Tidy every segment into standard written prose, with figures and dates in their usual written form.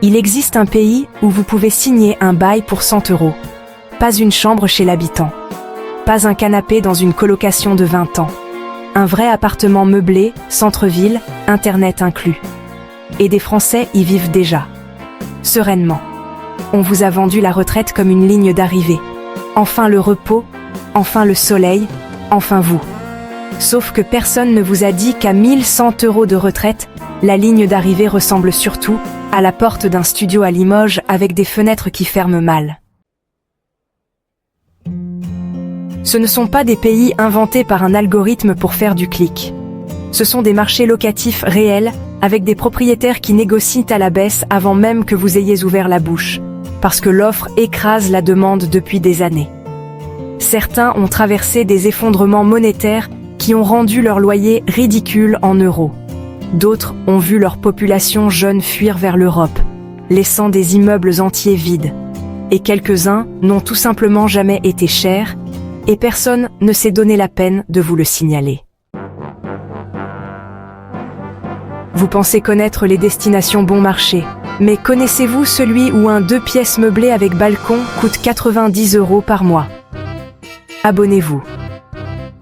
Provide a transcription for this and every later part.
Il existe un pays où vous pouvez signer un bail pour 100 €. Pas une chambre chez l'habitant. Pas un canapé dans une colocation de 20 ans. Un vrai appartement meublé, centre-ville, internet inclus. Et des Français y vivent déjà. Sereinement. On vous a vendu la retraite comme une ligne d'arrivée. Enfin le repos, enfin le soleil, enfin vous. Sauf que personne ne vous a dit qu'à 1100 € de retraite, la ligne d'arrivée ressemble surtout à la porte d'un studio à Limoges avec des fenêtres qui ferment mal. Ce ne sont pas des pays inventés par un algorithme pour faire du clic. Ce sont des marchés locatifs réels, avec des propriétaires qui négocient à la baisse avant même que vous ayez ouvert la bouche, parce que l'offre écrase la demande depuis des années. Certains ont traversé des effondrements monétaires qui ont rendu leur loyer ridicule en euros. D'autres ont vu leur population jeune fuir vers l'Europe, laissant des immeubles entiers vides. Et quelques-uns n'ont tout simplement jamais été chers, et personne ne s'est donné la peine de vous le signaler. Vous pensez connaître les destinations bon marché, mais connaissez-vous celui où un 2 pièces meublé avec balcon coûte 90 € par mois? Abonnez-vous.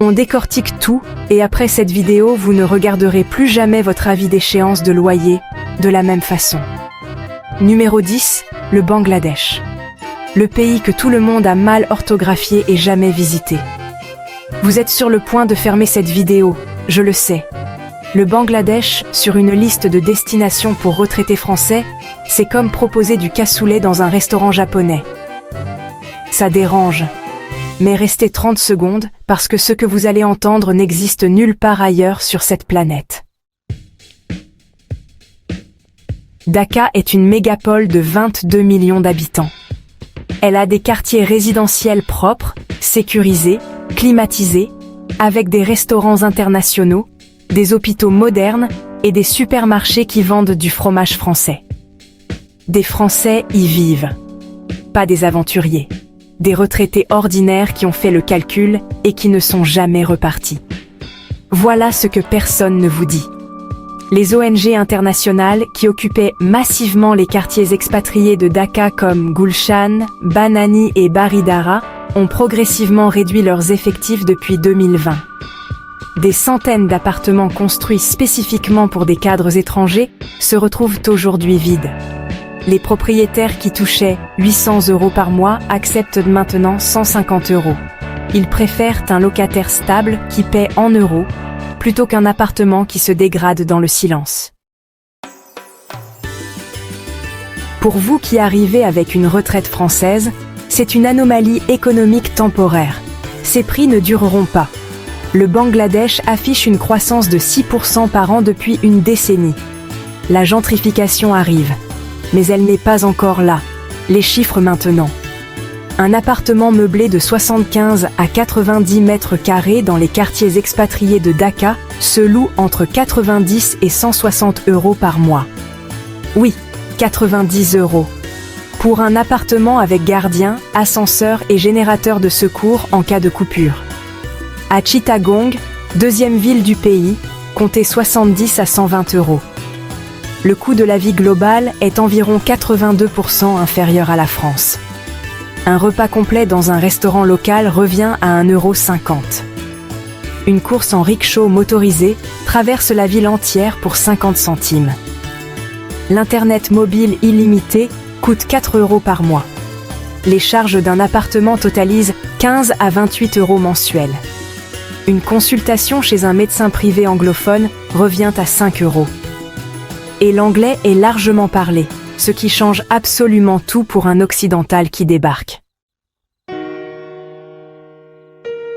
On décortique tout, et après cette vidéo, vous ne regarderez plus jamais votre avis d'échéance de loyer de la même façon. Numéro 10, le Bangladesh. Le pays que tout le monde a mal orthographié et jamais visité. Vous êtes sur le point de fermer cette vidéo, je le sais. Le Bangladesh, sur une liste de destinations pour retraités français, c'est comme proposer du cassoulet dans un restaurant japonais. Ça dérange. Mais restez 30 secondes, parce que ce que vous allez entendre n'existe nulle part ailleurs sur cette planète. Dhaka est une mégapole de 22 millions d'habitants. Elle a des quartiers résidentiels propres, sécurisés, climatisés, avec des restaurants internationaux, des hôpitaux modernes et des supermarchés qui vendent du fromage français. Des Français y vivent. Pas des aventuriers. Des retraités ordinaires qui ont fait le calcul et qui ne sont jamais repartis. Voilà ce que personne ne vous dit. Les ONG internationales qui occupaient massivement les quartiers expatriés de Dhaka comme Gulshan, Banani et Baridara ont progressivement réduit leurs effectifs depuis 2020. Des centaines d'appartements construits spécifiquement pour des cadres étrangers se retrouvent aujourd'hui vides. Les propriétaires qui touchaient 800 € par mois acceptent maintenant 150 €. Ils préfèrent un locataire stable qui paie en euros, plutôt qu'un appartement qui se dégrade dans le silence. Pour vous qui arrivez avec une retraite française, c'est une anomalie économique temporaire. Ces prix ne dureront pas. Le Bangladesh affiche une croissance de 6% par an depuis une décennie. La gentrification arrive. Mais elle n'est pas encore là. Les chiffres maintenant. Un appartement meublé de 75 à 90 mètres carrés dans les quartiers expatriés de Dhaka se loue entre 90 et 160 € par mois. Oui, 90 €. Pour un appartement avec gardien, ascenseur et générateur de secours en cas de coupure. À Chittagong, deuxième ville du pays, comptez 70 à 120 €. Le coût de la vie global est environ 82% inférieur à la France. Un repas complet dans un restaurant local revient à 1,50 €. Une course en rickshaw motorisé traverse la ville entière pour 50 centimes. L'Internet mobile illimité coûte 4 € par mois. Les charges d'un appartement totalisent 15 à 28 € mensuels. Une consultation chez un médecin privé anglophone revient à 5 €. Et l'anglais est largement parlé, ce qui change absolument tout pour un occidental qui débarque.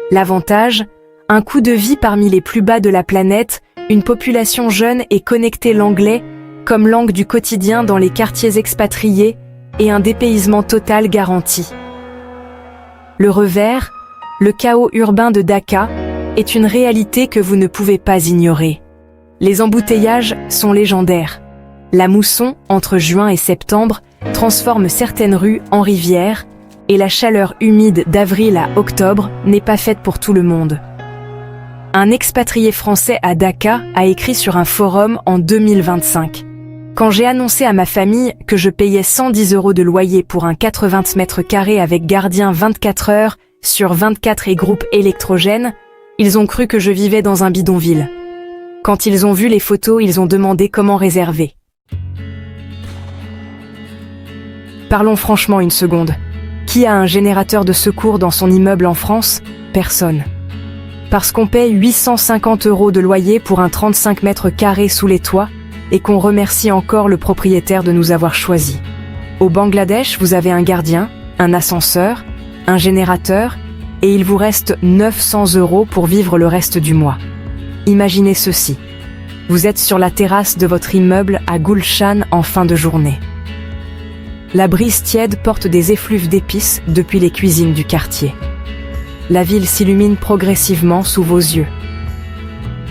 L'avantage, un coût de vie parmi les plus bas de la planète, une population jeune et connectée l'anglais comme langue du quotidien dans les quartiers expatriés et un dépaysement total garanti. Le revers, le chaos urbain de Dhaka, est une réalité que vous ne pouvez pas ignorer. Les embouteillages sont légendaires. La mousson, entre juin et septembre, transforme certaines rues en rivières, et la chaleur humide d'avril à octobre n'est pas faite pour tout le monde. Un expatrié français à Dhaka a écrit sur un forum en 2025. Quand j'ai annoncé à ma famille que je payais 110 € de loyer pour un 80 mètres carrés avec gardien 24 heures sur 24 et groupe électrogène, ils ont cru que je vivais dans un bidonville. Quand ils ont vu les photos, ils ont demandé comment réserver. Parlons franchement une seconde. Qui a un générateur de secours dans son immeuble en France? Personne. Parce qu'on paye 850 € de loyer pour un 35 mètres carrés sous les toits et qu'on remercie encore le propriétaire de nous avoir choisis. Au Bangladesh, vous avez un gardien, un ascenseur, un générateur et il vous reste 900 € pour vivre le reste du mois. Imaginez ceci. Vous êtes sur la terrasse de votre immeuble à Gulshan en fin de journée. La brise tiède porte des effluves d'épices depuis les cuisines du quartier. La ville s'illumine progressivement sous vos yeux.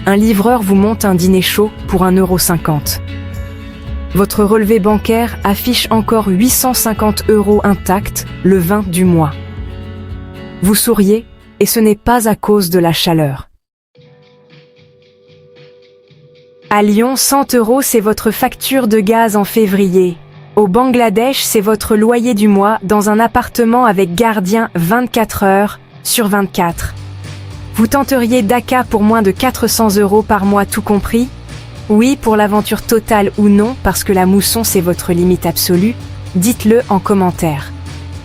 Un livreur vous monte un dîner chaud pour 1,50 €. Votre relevé bancaire affiche encore 850 € intacts le 20 du mois. Vous souriez et ce n'est pas à cause de la chaleur. À Lyon, 100 € c'est votre facture de gaz en février. Au Bangladesh, c'est votre loyer du mois dans un appartement avec gardien 24 heures sur 24. Vous tenteriez Dhaka pour moins de 400 € par mois tout compris? Oui, pour l'aventure totale ou non, parce que la mousson c'est votre limite absolue? Dites-le en commentaire.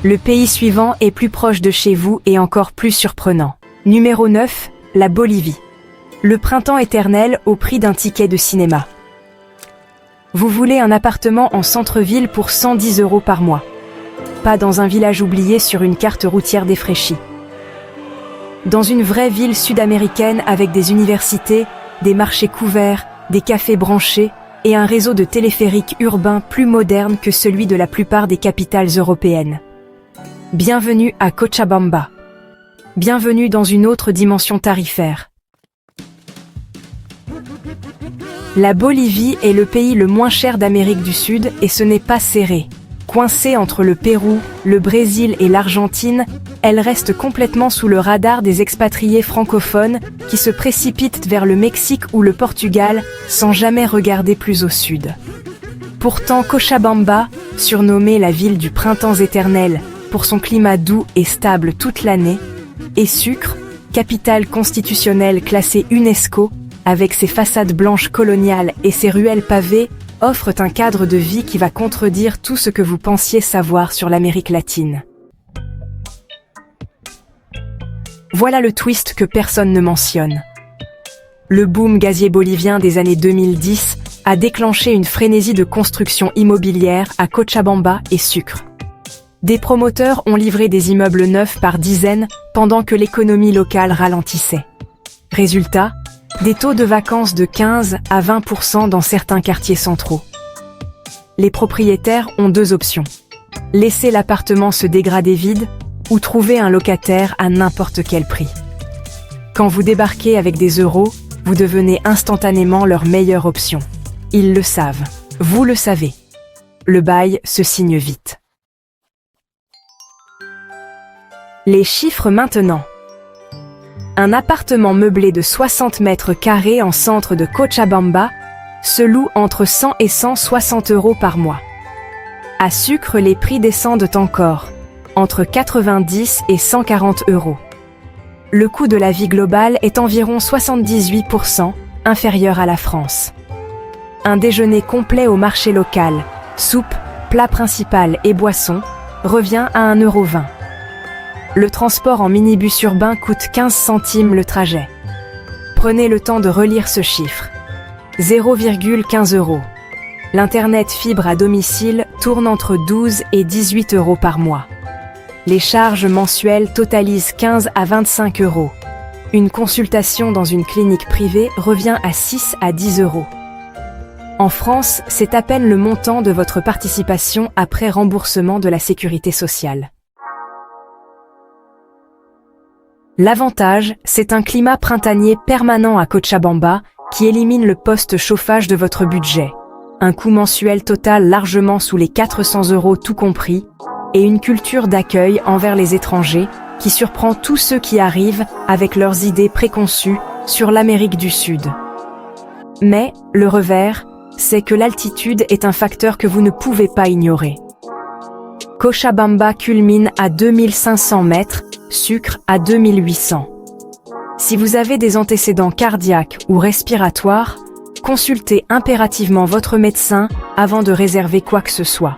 Le pays suivant est plus proche de chez vous et encore plus surprenant. Numéro 9, la Bolivie. Le printemps éternel au prix d'un ticket de cinéma. Vous voulez un appartement en centre-ville pour 110 € par mois. Pas dans un village oublié sur une carte routière défraîchie. Dans une vraie ville sud-américaine avec des universités, des marchés couverts, des cafés branchés et un réseau de téléphériques urbains plus moderne que celui de la plupart des capitales européennes. Bienvenue à Cochabamba. Bienvenue dans une autre dimension tarifaire. La Bolivie est le pays le moins cher d'Amérique du Sud et ce n'est pas serré. Coincée entre le Pérou, le Brésil et l'Argentine, elle reste complètement sous le radar des expatriés francophones qui se précipitent vers le Mexique ou le Portugal sans jamais regarder plus au sud. Pourtant, Cochabamba, surnommée la ville du printemps éternel pour son climat doux et stable toute l'année, et Sucre, capitale constitutionnelle classée UNESCO, avec ses façades blanches coloniales et ses ruelles pavées, offrent un cadre de vie qui va contredire tout ce que vous pensiez savoir sur l'Amérique latine. Voilà le twist que personne ne mentionne. Le boom gazier bolivien des années 2010 a déclenché une frénésie de construction immobilière à Cochabamba et Sucre. Des promoteurs ont livré des immeubles neufs par dizaines pendant que l'économie locale ralentissait. Résultat, des taux de vacances de 15 à 20% dans certains quartiers centraux. Les propriétaires ont deux options. Laisser l'appartement se dégrader vide ou trouver un locataire à n'importe quel prix. Quand vous débarquez avec des euros, vous devenez instantanément leur meilleure option. Ils le savent. Vous le savez. Le bail se signe vite. Les chiffres maintenant. Un appartement meublé de 60 mètres carrés en centre de Cochabamba se loue entre 100 et 160 € par mois. À Sucre, les prix descendent encore, entre 90 et 140 €. Le coût de la vie globale est environ 78% inférieur à la France. Un déjeuner complet au marché local, soupe, plat principal et boisson, revient à 1,20 €. Le transport en minibus urbain coûte 15 centimes le trajet. Prenez le temps de relire ce chiffre. 0,15 €. L'Internet fibre à domicile tourne entre 12 et 18 € par mois. Les charges mensuelles totalisent 15 à 25 €. Une consultation dans une clinique privée revient à 6 à 10 €. En France, c'est à peine le montant de votre participation après remboursement de la sécurité sociale. L'avantage, c'est un climat printanier permanent à Cochabamba qui élimine le poste chauffage de votre budget. Un coût mensuel total largement sous les 400 € tout compris, et une culture d'accueil envers les étrangers qui surprend tous ceux qui arrivent avec leurs idées préconçues sur l'Amérique du Sud. Mais, le revers, c'est que l'altitude est un facteur que vous ne pouvez pas ignorer. Cochabamba culmine à 2500 mètres, Sucre à 2800. Si vous avez des antécédents cardiaques ou respiratoires, consultez impérativement votre médecin avant de réserver quoi que ce soit.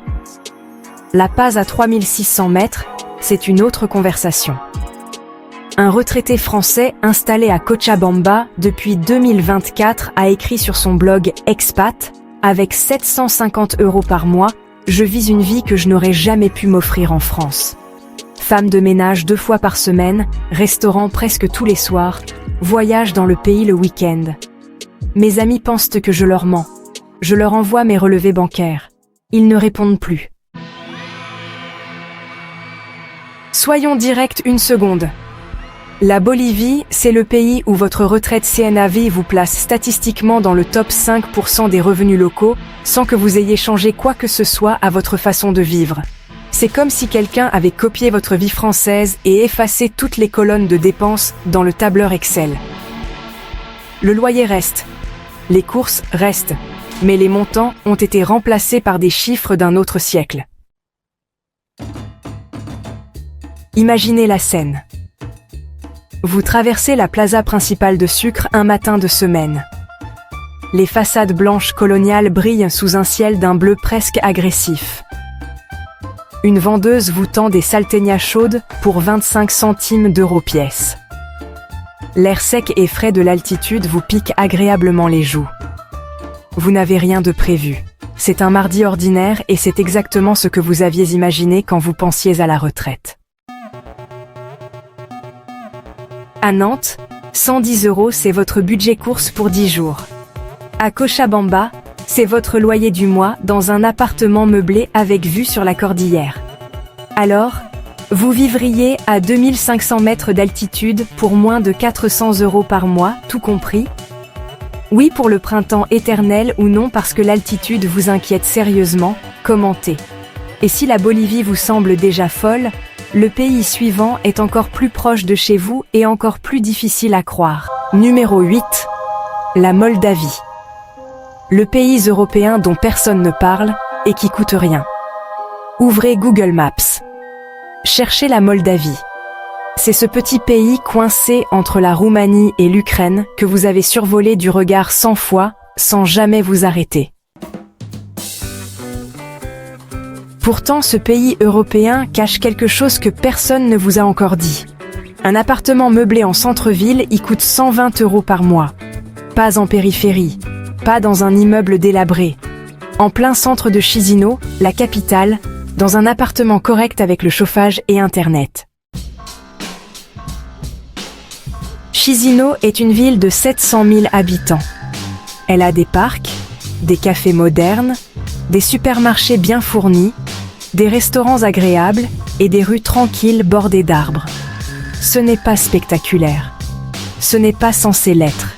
La Paz à 3600 mètres, c'est une autre conversation. Un retraité français installé à Cochabamba depuis 2024 a écrit sur son blog Expat, avec 750 € par mois, je vis une vie que je n'aurais jamais pu m'offrir en France. Femme de ménage 2 fois par semaine, restaurant presque tous les soirs, voyage dans le pays le week-end. Mes amis pensent que je leur mens. Je leur envoie mes relevés bancaires. Ils ne répondent plus. Soyons directs une seconde. La Bolivie, c'est le pays où votre retraite CNAV vous place statistiquement dans le top 5% des revenus locaux, sans que vous ayez changé quoi que ce soit à votre façon de vivre. C'est comme si quelqu'un avait copié votre vie française et effacé toutes les colonnes de dépenses dans le tableur Excel. Le loyer reste, les courses restent, mais les montants ont été remplacés par des chiffres d'un autre siècle. Imaginez la scène. Vous traversez la plaza principale de Sucre un matin de semaine. Les façades blanches coloniales brillent sous un ciel d'un bleu presque agressif. Une vendeuse vous tend des salteñas chaudes pour 25 centimes d'euros pièce. L'air sec et frais de l'altitude vous pique agréablement les joues. Vous n'avez rien de prévu. C'est un mardi ordinaire et c'est exactement ce que vous aviez imaginé quand vous pensiez à la retraite. À Nantes, 110 €, c'est votre budget course pour 10 jours. À Cochabamba, c'est votre loyer du mois dans un appartement meublé avec vue sur la cordillère. Alors, vous vivriez à 2500 mètres d'altitude pour moins de 400 € par mois, tout compris? Oui pour le printemps éternel ou non parce que l'altitude vous inquiète sérieusement, commentez. Et si la Bolivie vous semble déjà folle, le pays suivant est encore plus proche de chez vous et encore plus difficile à croire. Numéro 8. La Moldavie. Le pays européen dont personne ne parle et qui coûte rien. Ouvrez Google Maps. Cherchez la Moldavie. C'est ce petit pays coincé entre la Roumanie et l'Ukraine que vous avez survolé du regard 100 fois sans jamais vous arrêter. Pourtant, ce pays européen cache quelque chose que personne ne vous a encore dit. Un appartement meublé en centre-ville y coûte 120 € par mois. Pas en périphérie, pas dans un immeuble délabré. En plein centre de Chisinau, la capitale, dans un appartement correct avec le chauffage et Internet. Chisinau est une ville de 700 000 habitants. Elle a des parcs, des cafés modernes, des supermarchés bien fournis, des restaurants agréables et des rues tranquilles bordées d'arbres. Ce n'est pas spectaculaire. Ce n'est pas censé l'être.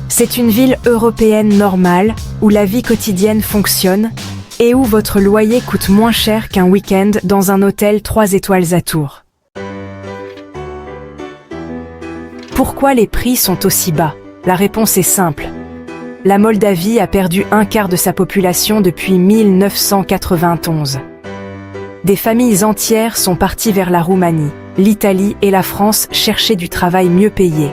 C'est une ville européenne normale où la vie quotidienne fonctionne et où votre loyer coûte moins cher qu'un week-end dans un hôtel 3 étoiles à Tours. Pourquoi les prix sont aussi bas? La réponse est simple. La Moldavie a perdu un quart de sa population depuis 1991. Des familles entières sont parties vers la Roumanie, l'Italie et la France chercher du travail mieux payé.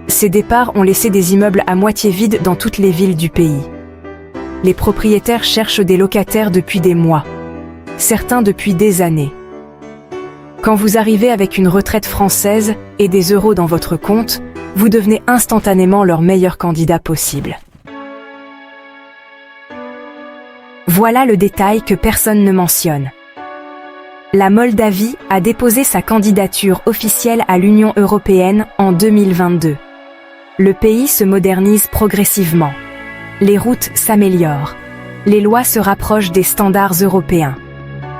Ces départs ont laissé des immeubles à moitié vides dans toutes les villes du pays. Les propriétaires cherchent des locataires depuis des mois, certains depuis des années. Quand vous arrivez avec une retraite française et des euros dans votre compte, vous devenez instantanément leur meilleur candidat possible. Voilà le détail que personne ne mentionne. La Moldavie a déposé sa candidature officielle à l'Union européenne en 2022. Le pays se modernise progressivement. Les routes s'améliorent. Les lois se rapprochent des standards européens.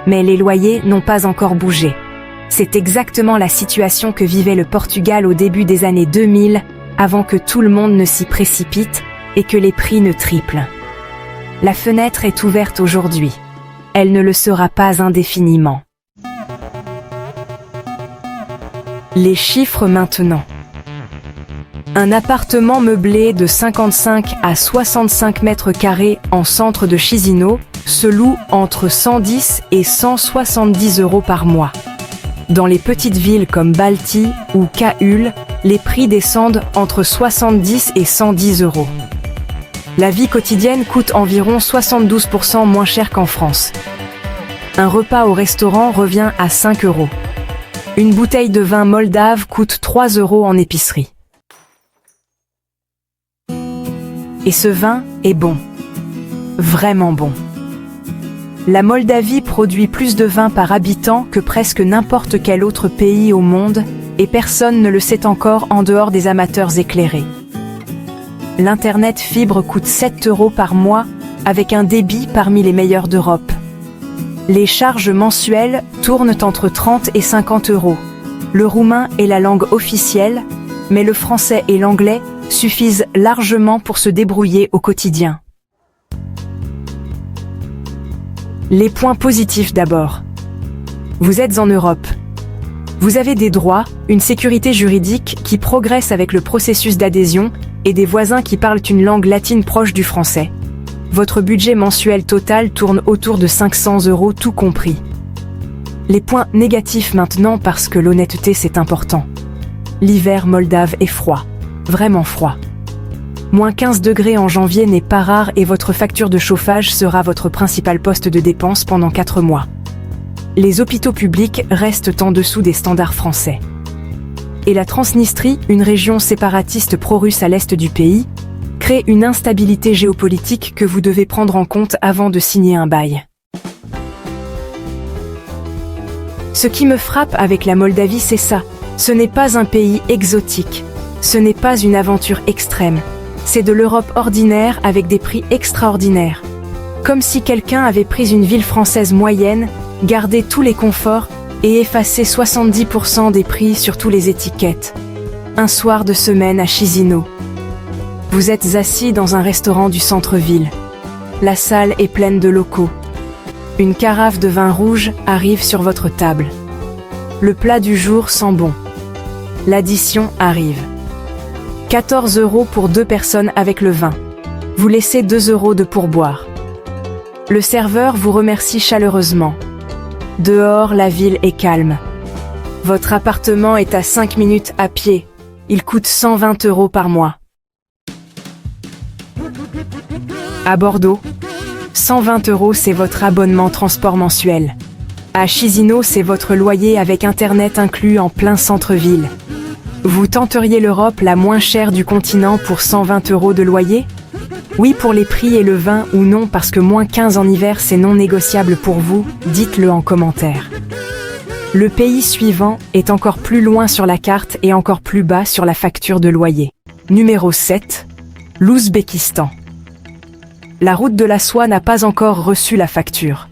Mais les loyers n'ont pas encore bougé. C'est exactement la situation que vivait le Portugal au début des années 2000, avant que tout le monde ne s'y précipite et que les prix ne triplent. La fenêtre est ouverte aujourd'hui. Elle ne le sera pas indéfiniment. Les chiffres maintenant. Un appartement meublé de 55 à 65 mètres carrés en centre de Chisinau se loue entre 110 et 170 € par mois. Dans les petites villes comme Balti ou Kaul, les prix descendent entre 70 et 110 €. La vie quotidienne coûte environ 72% moins cher qu'en France. Un repas au restaurant revient à 5 €. Une bouteille de vin moldave coûte 3 € en épicerie. Et ce vin est bon. Vraiment bon. La Moldavie produit plus de vin par habitant que presque n'importe quel autre pays au monde, et personne ne le sait encore en dehors des amateurs éclairés. L'Internet fibre coûte 7 € par mois, avec un débit parmi les meilleurs d'Europe. Les charges mensuelles tournent entre 30 et 50 €. Le roumain est la langue officielle, mais le français et l'anglais suffisent largement pour se débrouiller au quotidien. Les points positifs d'abord. Vous êtes en Europe. Vous avez des droits, une sécurité juridique qui progresse avec le processus d'adhésion et des voisins qui parlent une langue latine proche du français. Votre budget mensuel total tourne autour de 500 € tout compris. Les points négatifs maintenant parce que l'honnêteté c'est important. L'hiver moldave est froid. Vraiment froid. Moins 15 degrés en janvier n'est pas rare et votre facture de chauffage sera votre principal poste de dépense pendant 4 mois. Les hôpitaux publics restent en dessous des standards français. Et la Transnistrie, une région séparatiste pro-russe à l'est du pays, crée une instabilité géopolitique que vous devez prendre en compte avant de signer un bail. Ce qui me frappe avec la Moldavie, c'est ça. Ce n'est pas un pays exotique. Ce n'est pas une aventure extrême. C'est de l'Europe ordinaire avec des prix extraordinaires. Comme si quelqu'un avait pris une ville française moyenne, gardé tous les conforts et effacé 70% des prix sur toutes les étiquettes. Un soir de semaine à Chisinau. Vous êtes assis dans un restaurant du centre-ville. La salle est pleine de locaux. Une carafe de vin rouge arrive sur votre table. Le plat du jour sent bon. L'addition arrive. 14 € pour 2 personnes avec le vin. Vous laissez 2 € de pourboire. Le serveur vous remercie chaleureusement. Dehors, la ville est calme. Votre appartement est à 5 minutes à pied. Il coûte 120 € par mois. À Bordeaux, 120 € c'est votre abonnement transport mensuel. À Chisinau, c'est votre loyer avec Internet inclus en plein centre-ville. Vous tenteriez l'Europe la moins chère du continent pour 120 € de loyer? Oui pour les prix et le vin ou non parce que moins 15 en hiver c'est non négociable pour vous? Dites-le en commentaire. Le pays suivant est encore plus loin sur la carte et encore plus bas sur la facture de loyer. Numéro 7, l'Ouzbékistan. La route de la soie n'a pas encore reçu la facture.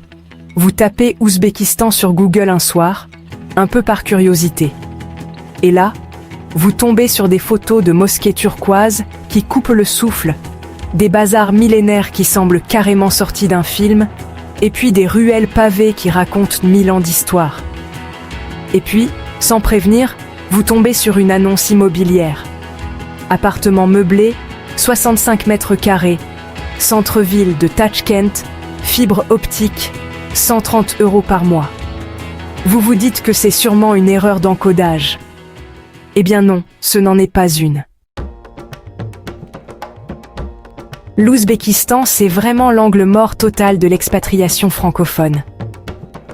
Vous tapez Ouzbékistan sur Google un soir, un peu par curiosité. Et là, vous tombez sur des photos de mosquées turquoises qui coupent le souffle, des bazars millénaires qui semblent carrément sortis d'un film, et puis des ruelles pavées qui racontent 1000 ans d'histoire. Et puis, sans prévenir, vous tombez sur une annonce immobilière. Appartement meublé, 65 mètres carrés, centre-ville de Tachkent, fibre optique, 130 € par mois. Vous vous dites que c'est sûrement une erreur d'encodage. Eh bien non, ce n'en est pas une. L'Ouzbékistan, c'est vraiment l'angle mort total de l'expatriation francophone.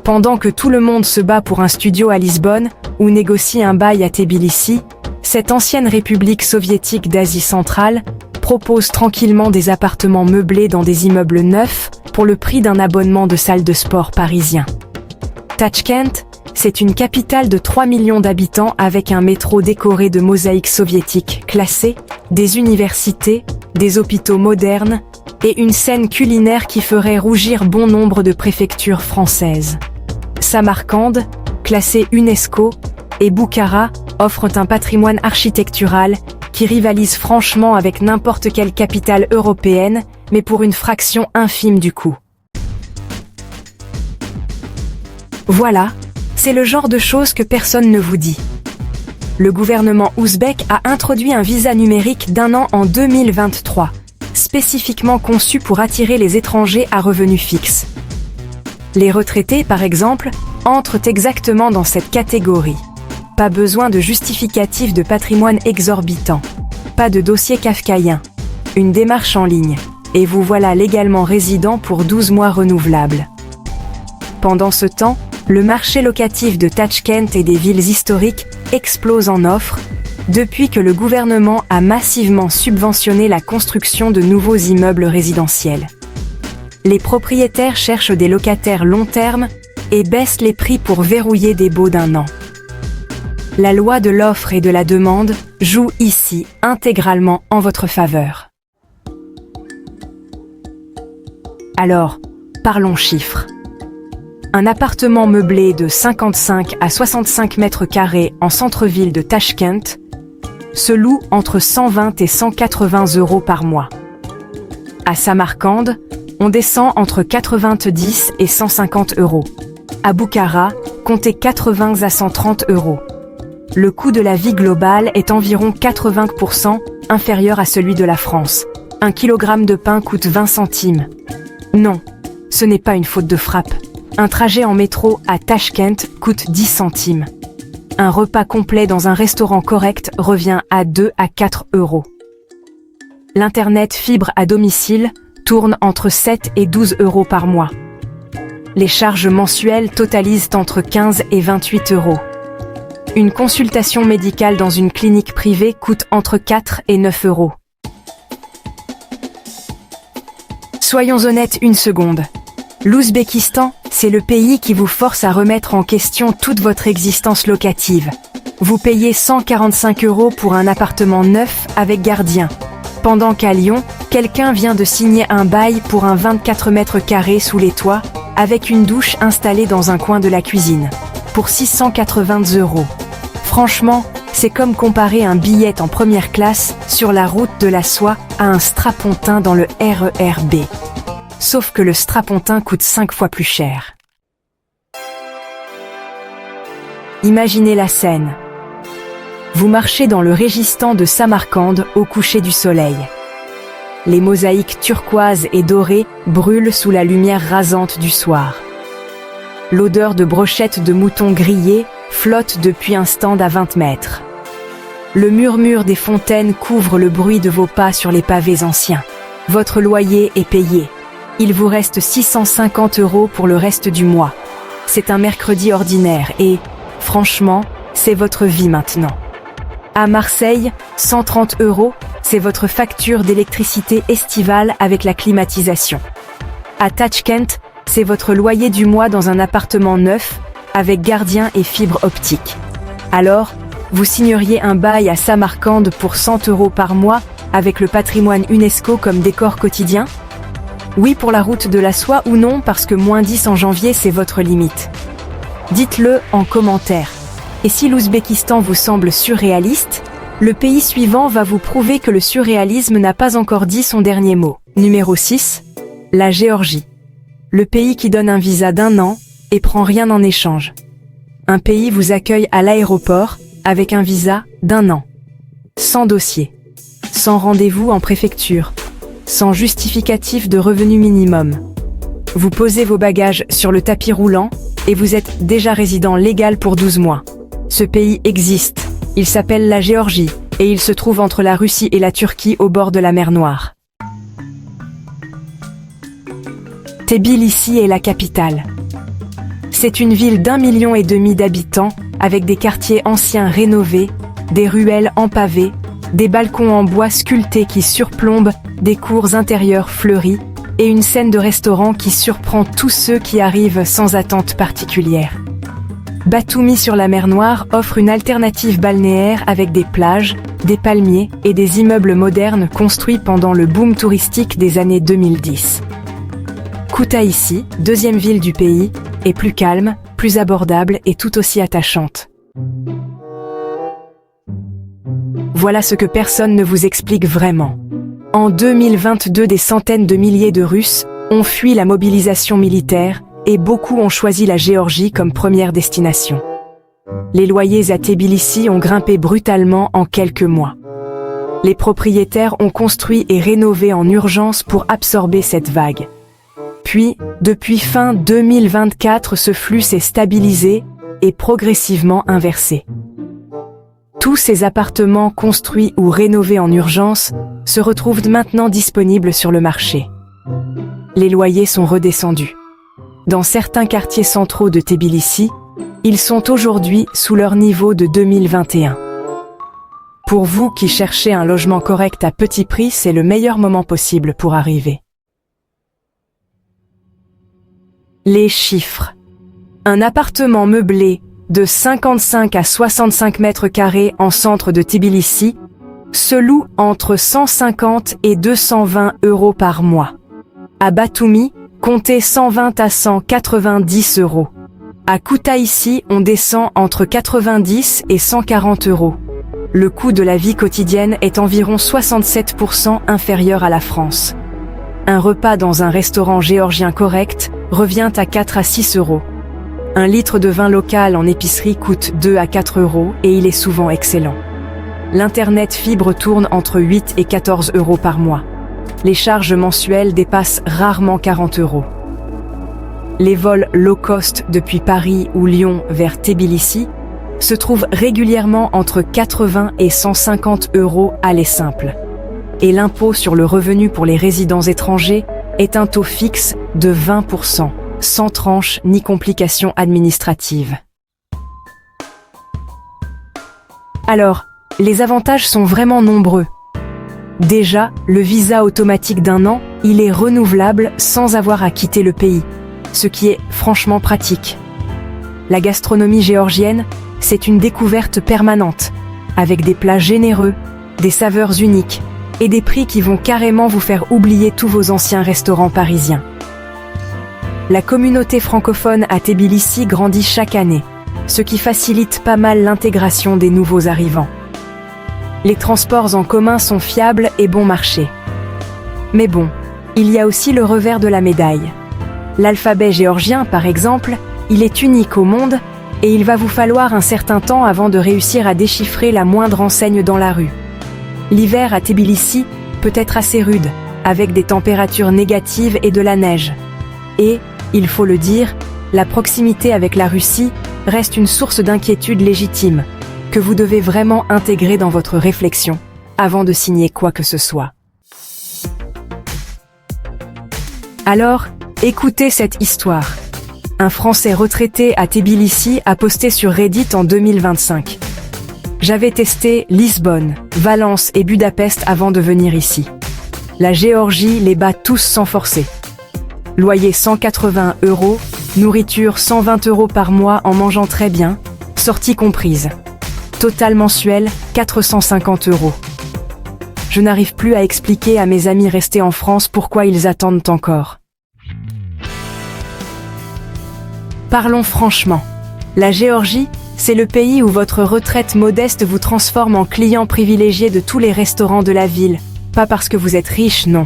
Pendant que tout le monde se bat pour un studio à Lisbonne ou négocie un bail à Tbilissi, cette ancienne république soviétique d'Asie centrale propose tranquillement des appartements meublés dans des immeubles neufs pour le prix d'un abonnement de salle de sport parisien. Tachkent, c'est une capitale de 3 millions d'habitants avec un métro décoré de mosaïques soviétiques classées, des universités, des hôpitaux modernes et une scène culinaire qui ferait rougir bon nombre de préfectures françaises. Samarcande, classée UNESCO, et Bukhara offrent un patrimoine architectural qui rivalise franchement avec n'importe quelle capitale européenne, mais pour une fraction infime du coût. Voilà, c'est le genre de choses que personne ne vous dit. le gouvernement ouzbek a introduit un visa numérique d'1 an en 2023, spécifiquement conçu pour attirer les étrangers à revenus fixes. Les retraités, par exemple, entrent exactement dans cette catégorie. Pas besoin de justificatif de patrimoine exorbitant, pas de dossier kafkaïen, une démarche en ligne, et vous voilà légalement résident pour 12 mois renouvelables. Pendant ce temps, le marché locatif de Tachkent et des villes historiques explose en offres, depuis que le gouvernement a massivement subventionné la construction de nouveaux immeubles résidentiels. Les propriétaires cherchent des locataires long terme et baissent les prix pour verrouiller des baux d'1 an. La loi de l'offre et de la demande joue ici intégralement en votre faveur. Alors, parlons chiffres. Un appartement meublé de 55 à 65 mètres carrés en centre-ville de Tachkent se loue entre 120 et 180 € par mois. À Samarcande, on descend entre 90 et 150 €. À Boukhara, comptez 80 à 130 €. Le coût de la vie globale est environ 80% inférieur à celui de la France. 1 kg de pain coûte 20 centimes. Non, ce n'est pas une faute de frappe. Un trajet en métro à Tachkent coûte 10 centimes. Un repas complet dans un restaurant correct revient à 2 à 4 €. L'Internet fibre à domicile tourne entre 7 et 12 € par mois. Les charges mensuelles totalisent entre 15 et 28 €. Une consultation médicale dans une clinique privée coûte entre 4 et 9 €. Soyons honnêtes une seconde. L'Ouzbékistan, c'est le pays qui vous force à remettre en question toute votre existence locative. Vous payez 145 € pour un appartement neuf avec gardien. Pendant qu'à Lyon, quelqu'un vient de signer un bail pour un 24 mètres carrés sous les toits, avec une douche installée dans un coin de la cuisine, pour 680 €. Franchement, c'est comme comparer un billet en première classe sur la route de la soie à un strapontin dans le RER B. Sauf que le strapontin coûte 5 fois plus cher. Imaginez la scène. Vous marchez dans le Régistan de Samarcande au coucher du soleil. Les mosaïques turquoises et dorées brûlent sous la lumière rasante du soir. L'odeur de brochettes de mouton grillées flotte depuis un stand à 20 mètres. Le murmure des fontaines couvre le bruit de vos pas sur les pavés anciens. Votre loyer est payé. Il vous reste 650 € pour le reste du mois. C'est un mercredi ordinaire et, franchement, c'est votre vie maintenant. À Marseille, 130 €, c'est votre facture d'électricité estivale avec la climatisation. À Tachkent, c'est votre loyer du mois dans un appartement neuf, avec gardien et fibre optique. Alors, vous signeriez un bail à Samarcande pour 100 € par mois, avec le patrimoine UNESCO comme décor quotidien? Oui pour la route de la soie ou non parce que -10 en janvier c'est votre limite. Dites-le en commentaire. Et si l'Ouzbékistan vous semble surréaliste, le pays suivant va vous prouver que le surréalisme n'a pas encore dit son dernier mot. Numéro 6, la Géorgie. Le pays qui donne un visa d'1 an et prend rien en échange. Un pays vous accueille à l'aéroport avec un visa d'1 an. Sans dossier. Sans rendez-vous en préfecture. Sans justificatif de revenu minimum. Vous posez vos bagages sur le tapis roulant et vous êtes déjà résident légal pour 12 mois. Ce pays existe. Il s'appelle la Géorgie et il se trouve entre la Russie et la Turquie au bord de la mer Noire. Tbilissi est la capitale. C'est une ville d'1,5 million d'habitants avec des quartiers anciens rénovés, des ruelles en pavé, des balcons en bois sculptés qui surplombent des cours intérieures fleuries et une scène de restaurant qui surprend tous ceux qui arrivent sans attente particulière. Batumi sur la mer Noire offre une alternative balnéaire avec des plages, des palmiers et des immeubles modernes construits pendant le boom touristique des années 2010. Koutaïssi, deuxième ville du pays, est plus calme, plus abordable et tout aussi attachante. Voilà ce que personne ne vous explique vraiment. En 2022, des centaines de milliers de Russes ont fui la mobilisation militaire et beaucoup ont choisi la Géorgie comme première destination. Les loyers à Tbilissi ont grimpé brutalement en quelques mois. Les propriétaires ont construit et rénové en urgence pour absorber cette vague. Puis, depuis fin 2024, ce flux s'est stabilisé et progressivement inversé. Tous ces appartements construits ou rénovés en urgence se retrouvent maintenant disponibles sur le marché. Les loyers sont redescendus. Dans certains quartiers centraux de Tbilissi, ils sont aujourd'hui sous leur niveau de 2021. Pour vous qui cherchez un logement correct à petit prix, c'est le meilleur moment possible pour arriver. Les chiffres. Un appartement meublé de 55 à 65 mètres carrés en centre de Tbilissi se loue entre 150 et 220 € par mois. À Batoumi, comptez 120 à 190 €. À Koutaïssi, on descend entre 90 et 140 €. Le coût de la vie quotidienne est environ 67% inférieur à la France. Un repas dans un restaurant géorgien correct revient à 4 à 6 €. Un litre de vin local en épicerie coûte 2 à 4 € et il est souvent excellent. L'Internet fibre tourne entre 8 et 14 € par mois. Les charges mensuelles dépassent rarement 40 €. Les vols low cost depuis Paris ou Lyon vers Tbilissi se trouvent régulièrement entre 80 et 150 € aller simple. Et l'impôt sur le revenu pour les résidents étrangers est un taux fixe de 20%, sans tranche ni complications administratives. Alors, les avantages sont vraiment nombreux. Déjà, le visa automatique d'1 an, il est renouvelable sans avoir à quitter le pays, ce qui est franchement pratique. La gastronomie géorgienne, c'est une découverte permanente, avec des plats généreux, des saveurs uniques et des prix qui vont carrément vous faire oublier tous vos anciens restaurants parisiens. La communauté francophone à Tbilissi grandit chaque année, ce qui facilite pas mal l'intégration des nouveaux arrivants. Les transports en commun sont fiables et bon marché. Mais bon, il y a aussi le revers de la médaille. L'alphabet géorgien, par exemple, il est unique au monde et il va vous falloir un certain temps avant de réussir à déchiffrer la moindre enseigne dans la rue. L'hiver à Tbilissi peut être assez rude, avec des températures négatives et de la neige. Et, il faut le dire, la proximité avec la Russie reste une source d'inquiétude légitime, que vous devez vraiment intégrer dans votre réflexion, avant de signer quoi que ce soit. Alors, écoutez cette histoire. Un Français retraité à Tbilissi a posté sur Reddit en 2025. J'avais testé Lisbonne, Valence et Budapest avant de venir ici. La Géorgie les bat tous sans forcer. Loyer 180 €, nourriture 120 € par mois en mangeant très bien, sortie comprise. Total mensuel 450 €. Je n'arrive plus à expliquer à mes amis restés en France pourquoi ils attendent encore. Parlons franchement. La Géorgie, c'est le pays où votre retraite modeste vous transforme en client privilégié de tous les restaurants de la ville. Pas parce que vous êtes riche, non.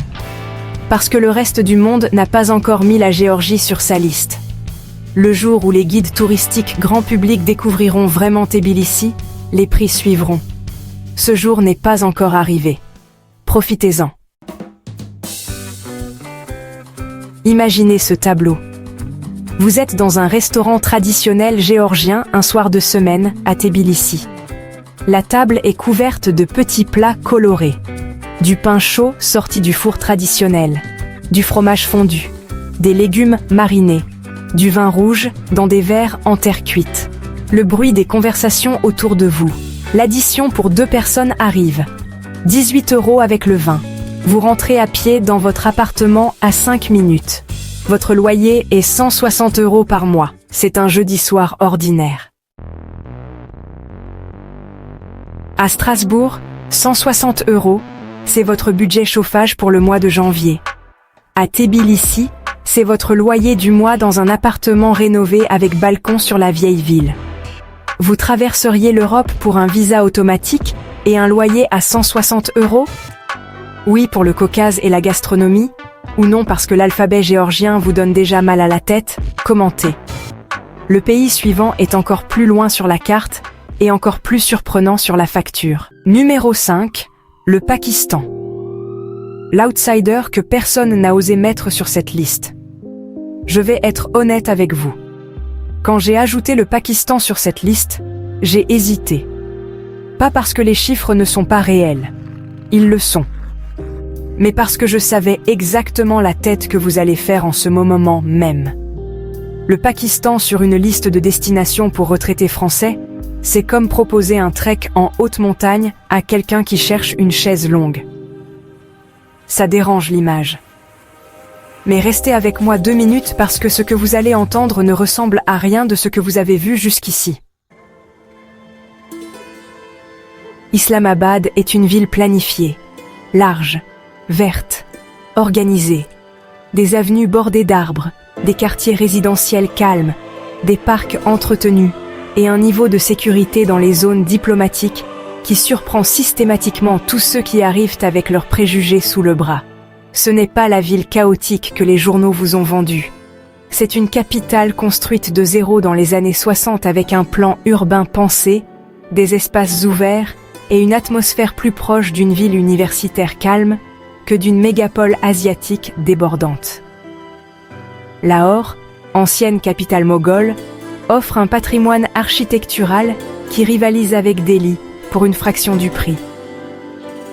Parce que le reste du monde n'a pas encore mis la Géorgie sur sa liste. Le jour où les guides touristiques grand public découvriront vraiment Tbilissi, les prix suivront. Ce jour n'est pas encore arrivé. Profitez-en. Imaginez ce tableau. Vous êtes dans un restaurant traditionnel géorgien un soir de semaine à Tbilissi. La table est couverte de petits plats colorés. Du pain chaud sorti du four traditionnel, du fromage fondu, des légumes marinés, du vin rouge dans des verres en terre cuite. Le bruit des conversations autour de vous. L'addition pour 2 personnes arrive. 18 € avec le vin. Vous rentrez à pied dans votre appartement à 5 minutes. Votre loyer est 160 € par mois. C'est un jeudi soir ordinaire. À Strasbourg, 160 €, c'est votre budget chauffage pour le mois de janvier. À Tbilissi, c'est votre loyer du mois dans un appartement rénové avec balcon sur la vieille ville. Vous traverseriez l'Europe pour un visa automatique et un loyer à 160 €? Oui pour le Caucase et la gastronomie, ou non parce que l'alphabet géorgien vous donne déjà mal à la tête? Commentez. Le pays suivant est encore plus loin sur la carte et encore plus surprenant sur la facture. Numéro 5, le Pakistan. L'outsider que personne n'a osé mettre sur cette liste. Je vais être honnête avec vous. Quand j'ai ajouté le Pakistan sur cette liste, j'ai hésité. Pas parce que les chiffres ne sont pas réels. Ils le sont. Mais parce que je savais exactement la tête que vous allez faire en ce moment même. Le Pakistan sur une liste de destinations pour retraités français, c'est comme proposer un trek en haute montagne à quelqu'un qui cherche une chaise longue. Ça dérange l'image. Mais restez avec moi 2 minutes parce que ce que vous allez entendre ne ressemble à rien de ce que vous avez vu jusqu'ici. Islamabad est une ville planifiée, large, verte, organisée, des avenues bordées d'arbres, des quartiers résidentiels calmes, des parcs entretenus et un niveau de sécurité dans les zones diplomatiques qui surprend systématiquement tous ceux qui arrivent avec leurs préjugés sous le bras. Ce n'est pas la ville chaotique que les journaux vous ont vendue. C'est une capitale construite de zéro dans les années 60 avec un plan urbain pensé, des espaces ouverts et une atmosphère plus proche d'une ville universitaire calme que d'une mégapole asiatique débordante. Lahore, ancienne capitale moghole, offre un patrimoine architectural qui rivalise avec Delhi pour une fraction du prix.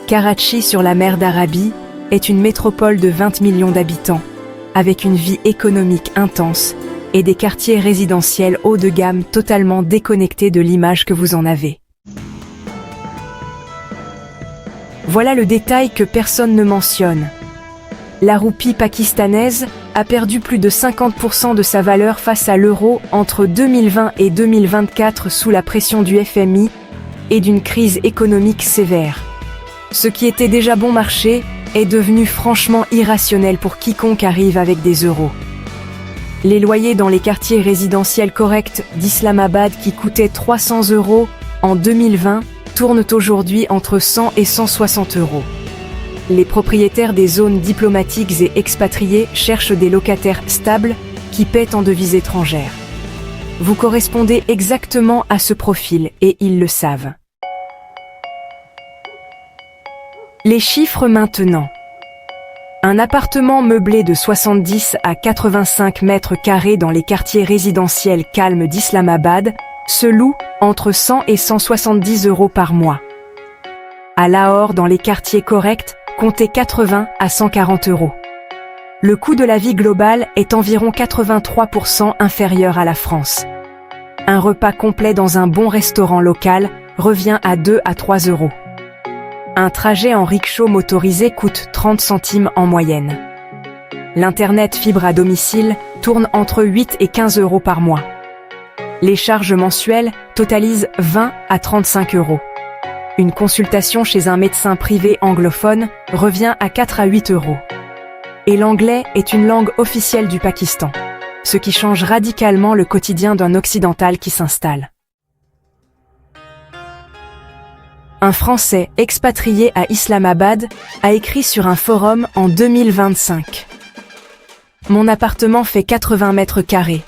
Karachi sur la mer d'Arabie est une métropole de 20 millions d'habitants, avec une vie économique intense et des quartiers résidentiels haut de gamme totalement déconnectés de l'image que vous en avez. Voilà le détail que personne ne mentionne. La roupie pakistanaise a perdu plus de 50% de sa valeur face à l'euro entre 2020 et 2024 sous la pression du FMI et d'une crise économique sévère. Ce qui était déjà bon marché est devenu franchement irrationnel pour quiconque arrive avec des euros. Les loyers dans les quartiers résidentiels corrects d'Islamabad qui coûtaient 300 € en 2020 tournent aujourd'hui entre 100 et 160 €. Les propriétaires des zones diplomatiques et expatriés cherchent des locataires stables qui paient en devises étrangères. Vous correspondez exactement à ce profil et ils le savent. Les chiffres maintenant. Un appartement meublé de 70 à 85 mètres carrés dans les quartiers résidentiels calmes d'Islamabad se loue entre 100 et 170 € par mois. À Lahore, dans les quartiers corrects, comptez 80 à 140 €. Le coût de la vie global est environ 83% inférieur à la France. Un repas complet dans un bon restaurant local revient à 2 à 3 €. Un trajet en rickshaw motorisé coûte 30 centimes en moyenne. L'Internet fibre à domicile tourne entre 8 et 15 € par mois. Les charges mensuelles totalisent 20 à 35 €. Une consultation chez un médecin privé anglophone revient à 4 à 8 €. Et l'anglais est une langue officielle du Pakistan, ce qui change radicalement le quotidien d'un occidental qui s'installe. Un Français expatrié à Islamabad a écrit sur un forum en 2025. Mon appartement fait 80 mètres carrés.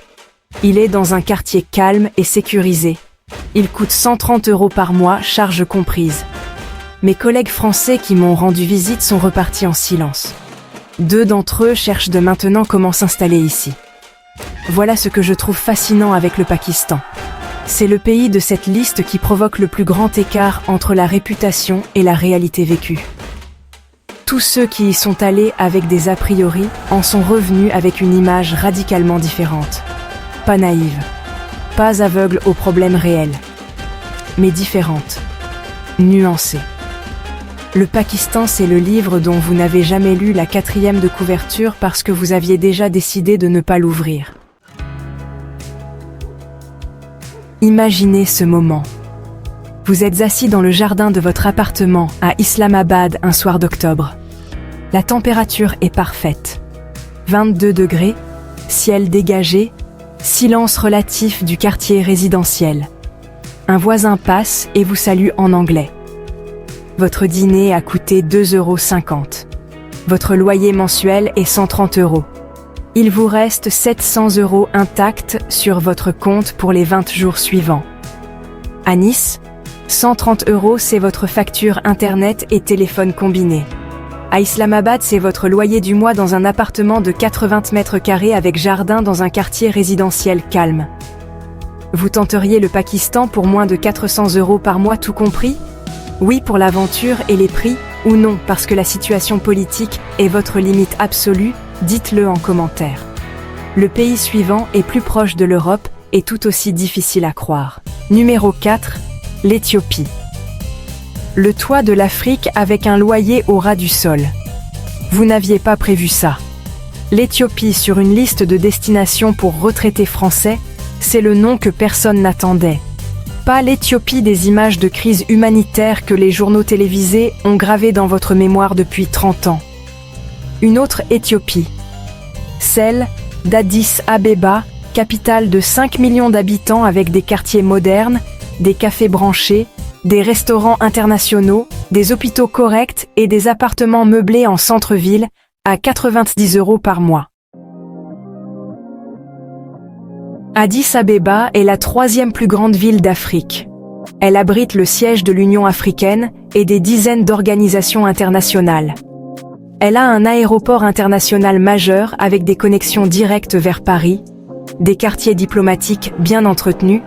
Il est dans un quartier calme et sécurisé. Il coûte 130 € par mois, charges comprises. Mes collègues français qui m'ont rendu visite sont repartis en silence. 2 d'entre eux cherchent de maintenant comment s'installer ici. Voilà ce que je trouve fascinant avec le Pakistan. C'est le pays de cette liste qui provoque le plus grand écart entre la réputation et la réalité vécue. Tous ceux qui y sont allés avec des a priori en sont revenus avec une image radicalement différente. Pas naïve, pas aveugle aux problèmes réels, mais différente, nuancée. Le Pakistan, c'est le livre dont vous n'avez jamais lu la 4e de couverture parce que vous aviez déjà décidé de ne pas l'ouvrir. Imaginez ce moment. Vous êtes assis dans le jardin de votre appartement à Islamabad un soir d'octobre. La température est parfaite. 22 degrés, ciel dégagé, silence relatif du quartier résidentiel. Un voisin passe et vous salue en anglais. Votre dîner a coûté 2,50 €. Votre loyer mensuel est 130 €. Il vous reste 700 € intacts sur votre compte pour les 20 jours suivants. À Nice, 130 €, c'est votre facture internet et téléphone combiné. À Islamabad, c'est votre loyer du mois dans un appartement de 80 mètres carrés avec jardin dans un quartier résidentiel calme. Vous tenteriez le Pakistan pour moins de 400 € par mois tout compris? Oui pour l'aventure et les prix, ou non parce que la situation politique est votre limite absolue? Dites-le en commentaire. Le pays suivant est plus proche de l'Europe et tout aussi difficile à croire. Numéro 4, l'Éthiopie. Le toit de l'Afrique avec un loyer au ras du sol. Vous n'aviez pas prévu ça. L'Éthiopie sur une liste de destinations pour retraités français, c'est le nom que personne n'attendait. Pas l'Éthiopie des images de crise humanitaire que les journaux télévisés ont gravées dans votre mémoire depuis 30 ans. Une autre Éthiopie. Celle d'Addis Abeba, capitale de 5 millions d'habitants avec des quartiers modernes, des cafés branchés, des restaurants internationaux, des hôpitaux corrects et des appartements meublés en centre-ville à 90 € par mois. Addis Abeba est la 3e plus grande ville d'Afrique. Elle abrite le siège de l'Union africaine et des dizaines d'organisations internationales. Elle a un aéroport international majeur avec des connexions directes vers Paris, des quartiers diplomatiques bien entretenus,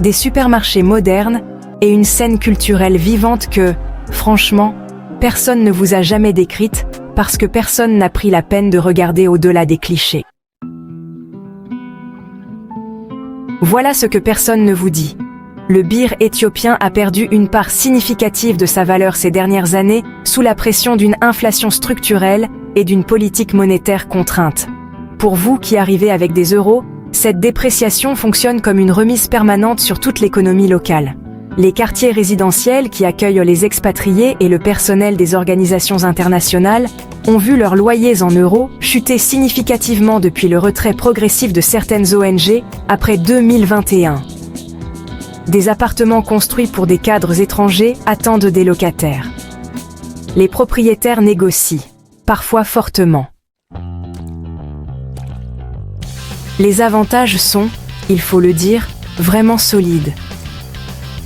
des supermarchés modernes et une scène culturelle vivante que, franchement, personne ne vous a jamais décrite parce que personne n'a pris la peine de regarder au-delà des clichés. Voilà ce que personne ne vous dit. Le birr éthiopien a perdu une part significative de sa valeur ces dernières années sous la pression d'une inflation structurelle et d'une politique monétaire contrainte. Pour vous qui arrivez avec des euros, cette dépréciation fonctionne comme une remise permanente sur toute l'économie locale. Les quartiers résidentiels qui accueillent les expatriés et le personnel des organisations internationales ont vu leurs loyers en euros chuter significativement depuis le retrait progressif de certaines ONG après 2021. Des appartements construits pour des cadres étrangers attendent des locataires. Les propriétaires négocient, parfois fortement. Les avantages sont, il faut le dire, vraiment solides.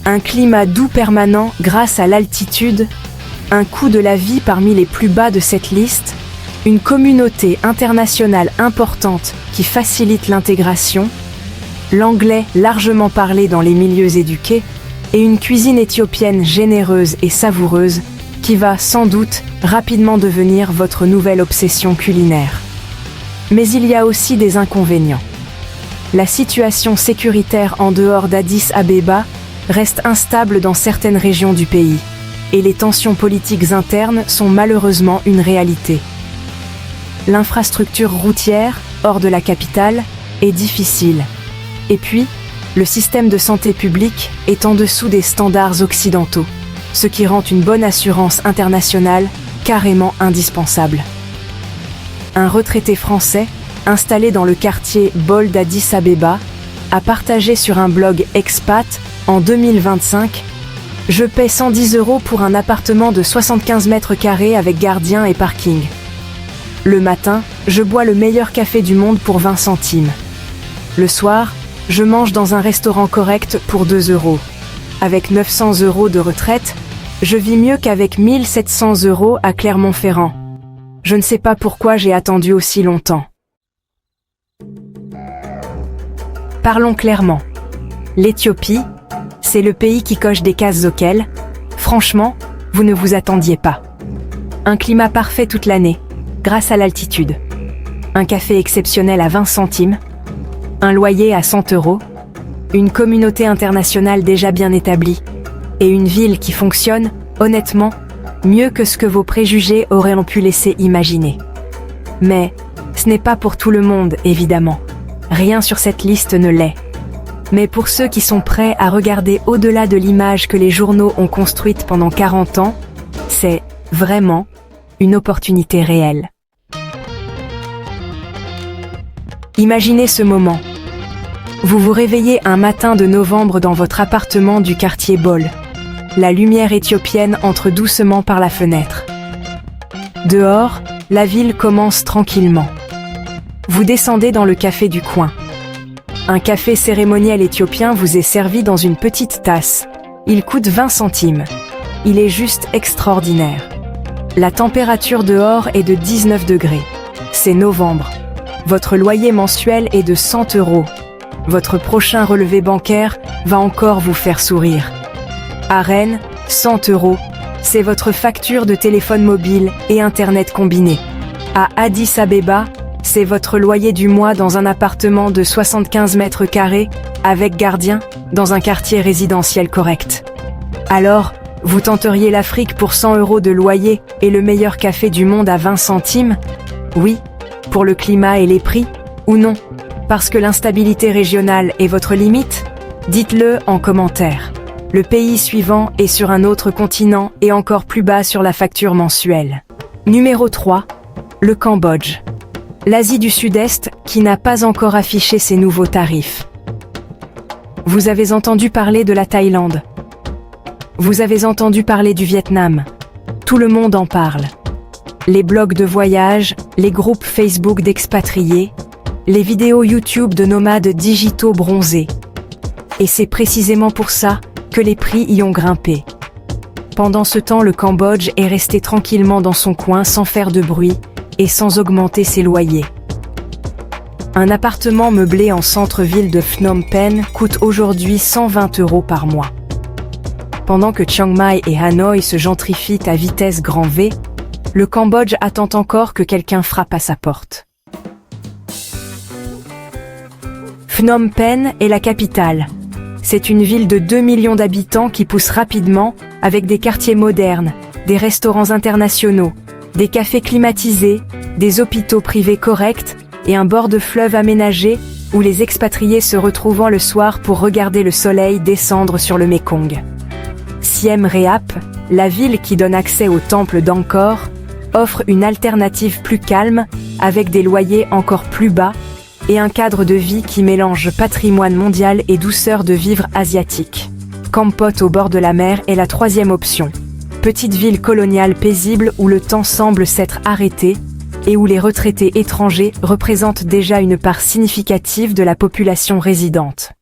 Un climat doux permanent grâce à l'altitude, un coût de la vie parmi les plus bas de cette liste, une communauté internationale importante qui facilite l'intégration, l'anglais largement parlé dans les milieux éduqués, et une cuisine éthiopienne généreuse et savoureuse qui va sans doute rapidement devenir votre nouvelle obsession culinaire. Mais il y a aussi des inconvénients. La situation sécuritaire en dehors d'Addis Abeba reste instable dans certaines régions du pays, et les tensions politiques internes sont malheureusement une réalité. L'infrastructure routière, hors de la capitale, est difficile. Et puis, le système de santé publique est en dessous des standards occidentaux, ce qui rend une bonne assurance internationale carrément indispensable. Un retraité français, installé dans le quartier Bole d'Addis Abeba, a partagé sur un blog Expat en 2025 « Je paie 110 € pour un appartement de 75 mètres carrés avec gardien et parking. Le matin, je bois le meilleur café du monde pour 20 centimes. Le soir, je mange dans un restaurant correct pour 2 €. Avec 900 € de retraite, je vis mieux qu'avec 1700 € à Clermont-Ferrand. Je ne sais pas pourquoi j'ai attendu aussi longtemps. » Parlons clairement. L'Éthiopie, c'est le pays qui coche des cases auxquelles, franchement, vous ne vous attendiez pas. Un climat parfait toute l'année, grâce à l'altitude. Un café exceptionnel à 20 centimes. Un loyer à 100 €. Une communauté internationale déjà bien établie. Et une ville qui fonctionne, honnêtement, mieux que ce que vos préjugés auraient pu laisser imaginer. Mais, ce n'est pas pour tout le monde, évidemment. Rien sur cette liste ne l'est. Mais pour ceux qui sont prêts à regarder au-delà de l'image que les journaux ont construite pendant 40 ans, c'est, vraiment, une opportunité réelle. Imaginez ce moment. Vous vous réveillez un matin de novembre dans votre appartement du quartier Bole. La lumière éthiopienne entre doucement par la fenêtre. Dehors, la ville commence tranquillement. Vous descendez dans le café du coin. Un café cérémoniel éthiopien vous est servi dans une petite tasse. Il coûte 20 centimes. Il est juste extraordinaire. La température dehors est de 19 degrés. C'est novembre. Votre loyer mensuel est de 100 €. Votre prochain relevé bancaire va encore vous faire sourire. À Rennes, 100 €, c'est votre facture de téléphone mobile et Internet combiné. À Addis Abeba, c'est votre loyer du mois dans un appartement de 75 mètres carrés, avec gardien, dans un quartier résidentiel correct. Alors, vous tenteriez l'Afrique pour 100 € de loyer et le meilleur café du monde à 20 centimes? Oui, pour le climat et les prix, ou non, parce que l'instabilité régionale est votre limite? Dites-le en commentaire. Le pays suivant est sur un autre continent et encore plus bas sur la facture mensuelle. Numéro 3. Le Cambodge. L'Asie du Sud-Est qui n'a pas encore affiché ses nouveaux tarifs. Vous avez entendu parler de la Thaïlande. Vous avez entendu parler du Vietnam. Tout le monde en parle. Les blogs de voyage, les groupes Facebook d'expatriés, les vidéos YouTube de nomades digitaux bronzés. Et c'est précisément pour ça que les prix y ont grimpé. Pendant ce temps, le Cambodge est resté tranquillement dans son coin sans faire de bruit et sans augmenter ses loyers. Un appartement meublé en centre-ville de Phnom Penh coûte aujourd'hui 120 € par mois. Pendant que Chiang Mai et Hanoï se gentrifient à vitesse grand V, le Cambodge attend encore que quelqu'un frappe à sa porte. Phnom Penh est la capitale. C'est une ville de 2 millions d'habitants qui pousse rapidement, avec des quartiers modernes, des restaurants internationaux, des cafés climatisés, des hôpitaux privés corrects et un bord de fleuve aménagé où les expatriés se retrouvent le soir pour regarder le soleil descendre sur le Mékong. Siem Reap, la ville qui donne accès au temple d'Angkor, offre une alternative plus calme, avec des loyers encore plus bas, et un cadre de vie qui mélange patrimoine mondial et douceur de vivre asiatique. Kampot au bord de la mer est la troisième option. Petite ville coloniale paisible où le temps semble s'être arrêté et où les retraités étrangers représentent déjà une part significative de la population résidente.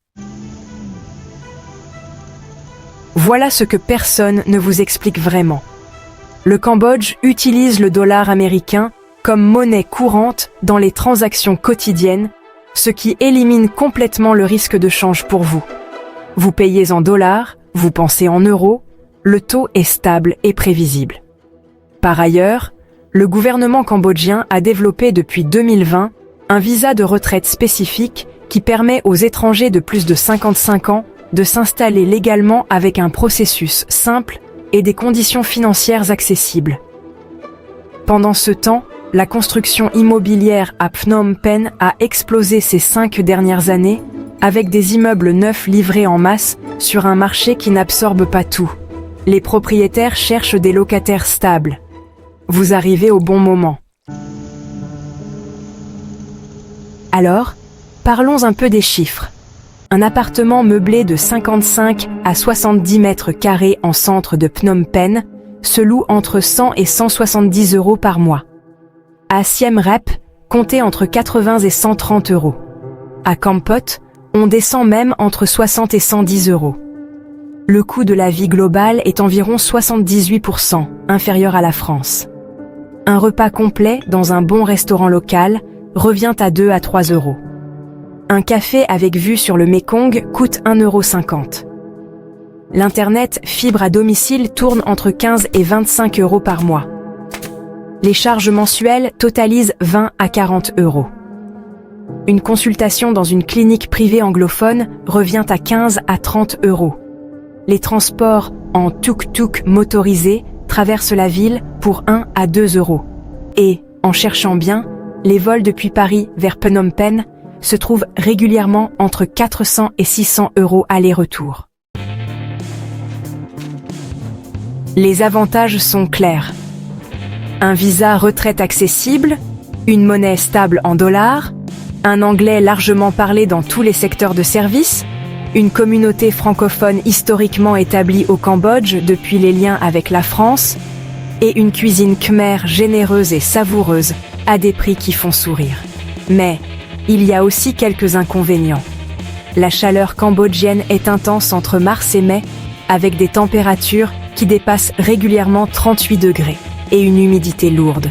Voilà ce que personne ne vous explique vraiment. Le Cambodge utilise le dollar américain comme monnaie courante dans les transactions quotidiennes, ce qui élimine complètement le risque de change pour vous. Vous payez en dollars, vous pensez en euros, le taux est stable et prévisible. Par ailleurs, le gouvernement cambodgien a développé depuis 2020 un visa de retraite spécifique qui permet aux étrangers de plus de 55 ans de s'installer légalement avec un processus simple et des conditions financières accessibles. Pendant ce temps, la construction immobilière à Phnom Penh a explosé ces 5 dernières années, avec des immeubles neufs livrés en masse sur un marché qui n'absorbe pas tout. Les propriétaires cherchent des locataires stables. Vous arrivez au bon moment. Alors, parlons un peu des chiffres. Un appartement meublé de 55 à 70 mètres carrés en centre de Phnom Penh se loue entre 100 et 170 € par mois. À Siem Reap, comptez entre 80 et 130 €. À Kampot, on descend même entre 60 et 110 €. Le coût de la vie globale est environ 78% inférieur à la France. Un repas complet dans un bon restaurant local revient à 2 à 3 €. Un café avec vue sur le Mékong coûte 1,50 €. L'Internet fibre à domicile tourne entre 15 et 25 € par mois. Les charges mensuelles totalisent 20 à 40 €. Une consultation dans une clinique privée anglophone revient à 15 à 30 €. Les transports en tuk-tuk motorisé traversent la ville pour 1 à 2 €. Et, en cherchant bien, les vols depuis Paris vers Phnom Penh se trouvent régulièrement entre 400 et 600 € aller-retour. Les avantages sont clairs. Un visa retraite accessible, une monnaie stable en dollars, un anglais largement parlé dans tous les secteurs de services, une communauté francophone historiquement établie au Cambodge depuis les liens avec la France, et une cuisine khmer généreuse et savoureuse à des prix qui font sourire. Mais il y a aussi quelques inconvénients. La chaleur cambodgienne est intense entre mars et mai, avec des températures qui dépassent régulièrement 38 degrés et une humidité lourde.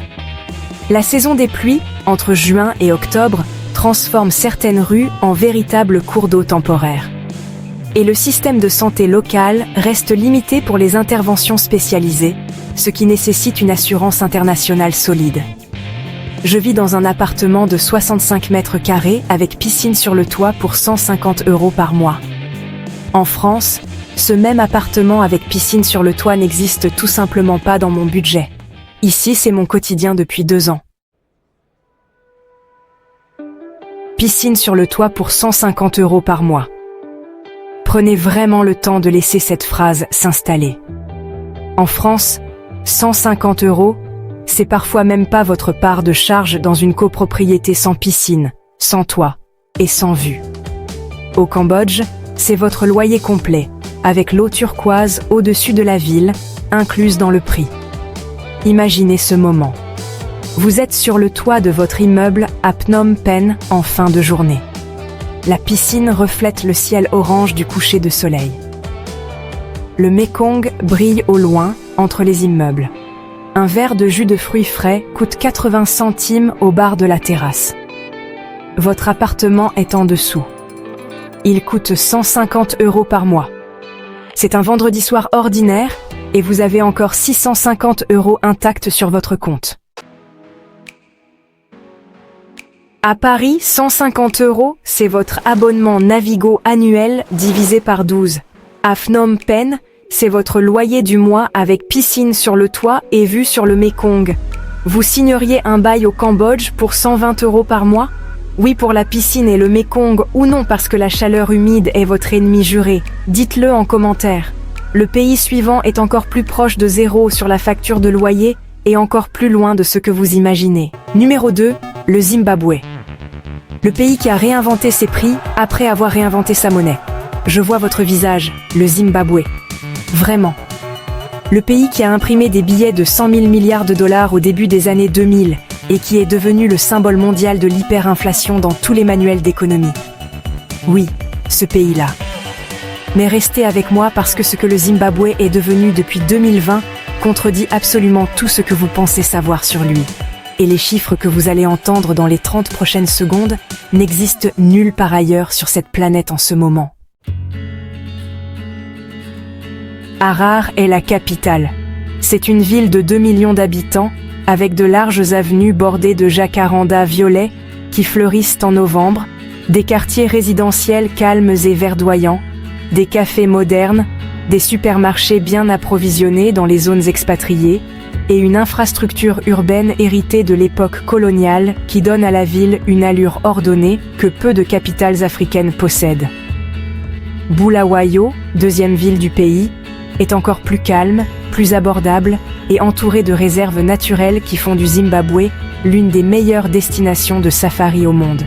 La saison des pluies, entre juin et octobre, transforme certaines rues en véritables cours d'eau temporaires. Et le système de santé local reste limité pour les interventions spécialisées, ce qui nécessite une assurance internationale solide. Je vis dans un appartement de 65 mètres carrés avec piscine sur le toit pour 150 € par mois. En France, ce même appartement avec piscine sur le toit n'existe tout simplement pas dans mon budget. Ici, c'est mon quotidien depuis 2 ans. Piscine sur le toit pour 150 € par mois. Prenez vraiment le temps de laisser cette phrase s'installer. En France, 150 €, c'est parfois même pas votre part de charge dans une copropriété sans piscine, sans toit et sans vue. Au Cambodge, c'est votre loyer complet, avec l'eau turquoise au-dessus de la ville, incluse dans le prix. Imaginez ce moment. Vous êtes sur le toit de votre immeuble à Phnom Penh en fin de journée. La piscine reflète le ciel orange du coucher de soleil. Le Mekong brille au loin entre les immeubles. Un verre de jus de fruits frais coûte 80 centimes au bar de la terrasse. Votre appartement est en dessous. Il coûte 150 € par mois. C'est un vendredi soir ordinaire et vous avez encore 650 € intacts sur votre compte. À Paris, 150 €, c'est votre abonnement Navigo annuel divisé par 12. À Phnom Penh, c'est votre loyer du mois avec piscine sur le toit et vue sur le Mekong. Vous signeriez un bail au Cambodge pour 120 € par mois? Oui pour la piscine et le Mekong ou non parce que la chaleur humide est votre ennemi juré? Dites-le en commentaire. Le pays suivant est encore plus proche de zéro sur la facture de loyer et encore plus loin de ce que vous imaginez. Numéro 2, le Zimbabwe. Le pays qui a réinventé ses prix après avoir réinventé sa monnaie. Je vois votre visage, le Zimbabwe. Vraiment. Le pays qui a imprimé des billets de 100 000 milliards de dollars au début des années 2000 et qui est devenu le symbole mondial de l'hyperinflation dans tous les manuels d'économie. Oui, ce pays-là. Mais restez avec moi parce que ce que le Zimbabwe est devenu depuis 2020 contredit absolument tout ce que vous pensez savoir sur lui. Et les chiffres que vous allez entendre dans les 30 prochaines secondes n'existent nulle part ailleurs sur cette planète en ce moment. Harare est la capitale. C'est une ville de 2 millions d'habitants, avec de larges avenues bordées de jacarandas violets qui fleurissent en novembre, des quartiers résidentiels calmes et verdoyants, des cafés modernes, des supermarchés bien approvisionnés dans les zones expatriées, et une infrastructure urbaine héritée de l'époque coloniale qui donne à la ville une allure ordonnée que peu de capitales africaines possèdent. Bulawayo, deuxième ville du pays, est encore plus calme, plus abordable et entourée de réserves naturelles qui font du Zimbabwe l'une des meilleures destinations de safari au monde.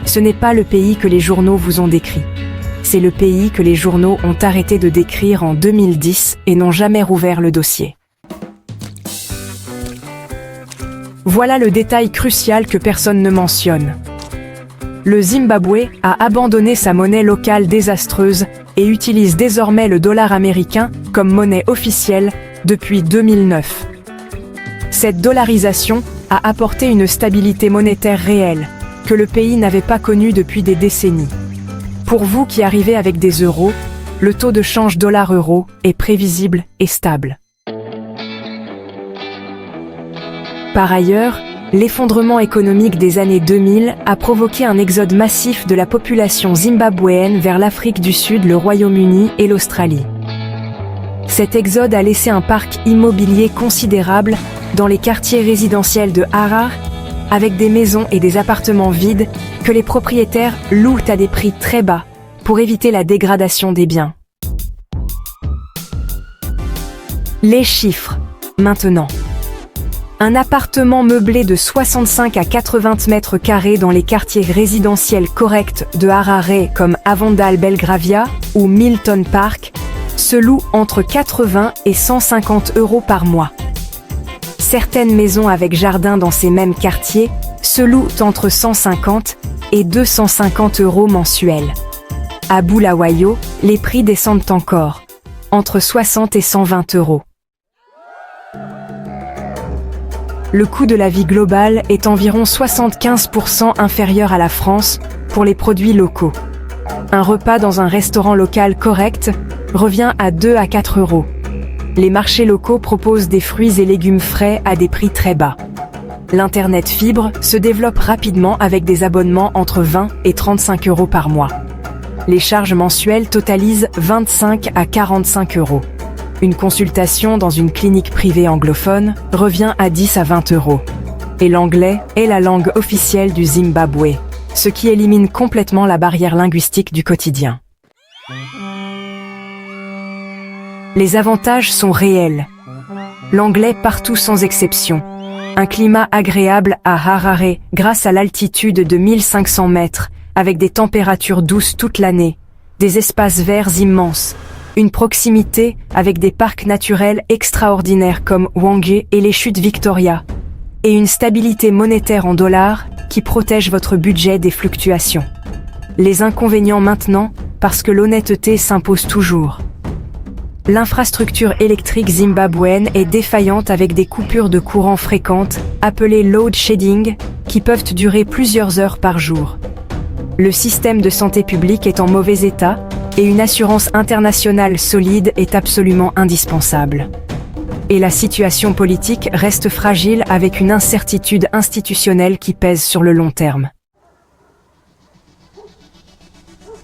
Ce n'est pas le pays que les journaux vous ont décrit. C'est le pays que les journaux ont arrêté de décrire en 2010 et n'ont jamais rouvert le dossier. Voilà le détail crucial que personne ne mentionne. Le Zimbabwe a abandonné sa monnaie locale désastreuse et utilise désormais le dollar américain comme monnaie officielle depuis 2009. Cette dollarisation a apporté une stabilité monétaire réelle, que le pays n'avait pas connue depuis des décennies. Pour vous qui arrivez avec des euros, le taux de change dollar-euro est prévisible et stable. Par ailleurs, l'effondrement économique des années 2000 a provoqué un exode massif de la population zimbabwéenne vers l'Afrique du Sud, le Royaume-Uni et l'Australie. Cet exode a laissé un parc immobilier considérable dans les quartiers résidentiels de Harare, avec des maisons et des appartements vides que les propriétaires louent à des prix très bas pour éviter la dégradation des biens. Les chiffres, maintenant. Un appartement meublé de 65 à 80 mètres carrés dans les quartiers résidentiels corrects de Harare comme Avondale Belgravia ou Milton Park se loue entre 80 et 150 € par mois. Certaines maisons avec jardin dans ces mêmes quartiers se louent entre 150 et 250 € mensuels. À Bulawayo, les prix descendent encore, entre 60 et 120 €. Le coût de la vie globale est environ 75% inférieur à la France pour les produits locaux. Un repas dans un restaurant local correct revient à 2 à 4 €. Les marchés locaux proposent des fruits et légumes frais à des prix très bas. L'Internet fibre se développe rapidement avec des abonnements entre 20 et 35 € par mois. Les charges mensuelles totalisent 25 à 45 €. Une consultation dans une clinique privée anglophone revient à 10 à 20 €. Et l'anglais est la langue officielle du Zimbabwe, ce qui élimine complètement la barrière linguistique du quotidien. Les avantages sont réels. L'anglais partout sans exception. Un climat agréable à Harare grâce à l'altitude de 1500 mètres, avec des températures douces toute l'année, des espaces verts immenses, une proximité avec des parcs naturels extraordinaires comme Hwange et les chutes Victoria, et une stabilité monétaire en dollars qui protège votre budget des fluctuations. Les inconvénients maintenant, parce que l'honnêteté s'impose toujours. L'infrastructure électrique zimbabwéenne est défaillante avec des coupures de courant fréquentes, appelées load shedding, qui peuvent durer plusieurs heures par jour. Le système de santé publique est en mauvais état et une assurance internationale solide est absolument indispensable. Et la situation politique reste fragile avec une incertitude institutionnelle qui pèse sur le long terme.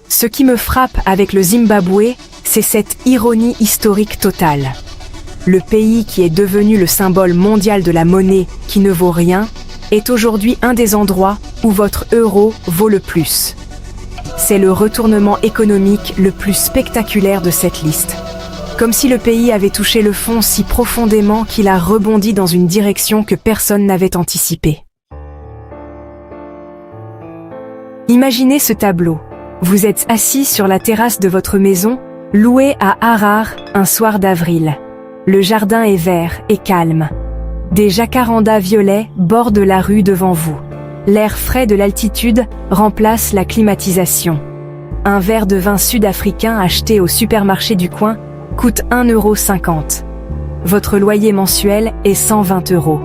Ce qui me frappe avec le Zimbabwe, c'est cette ironie historique totale. Le pays qui est devenu le symbole mondial de la monnaie qui ne vaut rien, est aujourd'hui un des endroits où votre euro vaut le plus. C'est le retournement économique le plus spectaculaire de cette liste. Comme si le pays avait touché le fond si profondément qu'il a rebondi dans une direction que personne n'avait anticipée. Imaginez ce tableau. Vous êtes assis sur la terrasse de votre maison, louée à Harare, un soir d'avril. Le jardin est vert et calme. Des jacarandas violets bordent la rue devant vous. L'air frais de l'altitude remplace la climatisation. Un verre de vin sud-africain acheté au supermarché du coin coûte 1,50 €. Votre loyer mensuel est 120 €.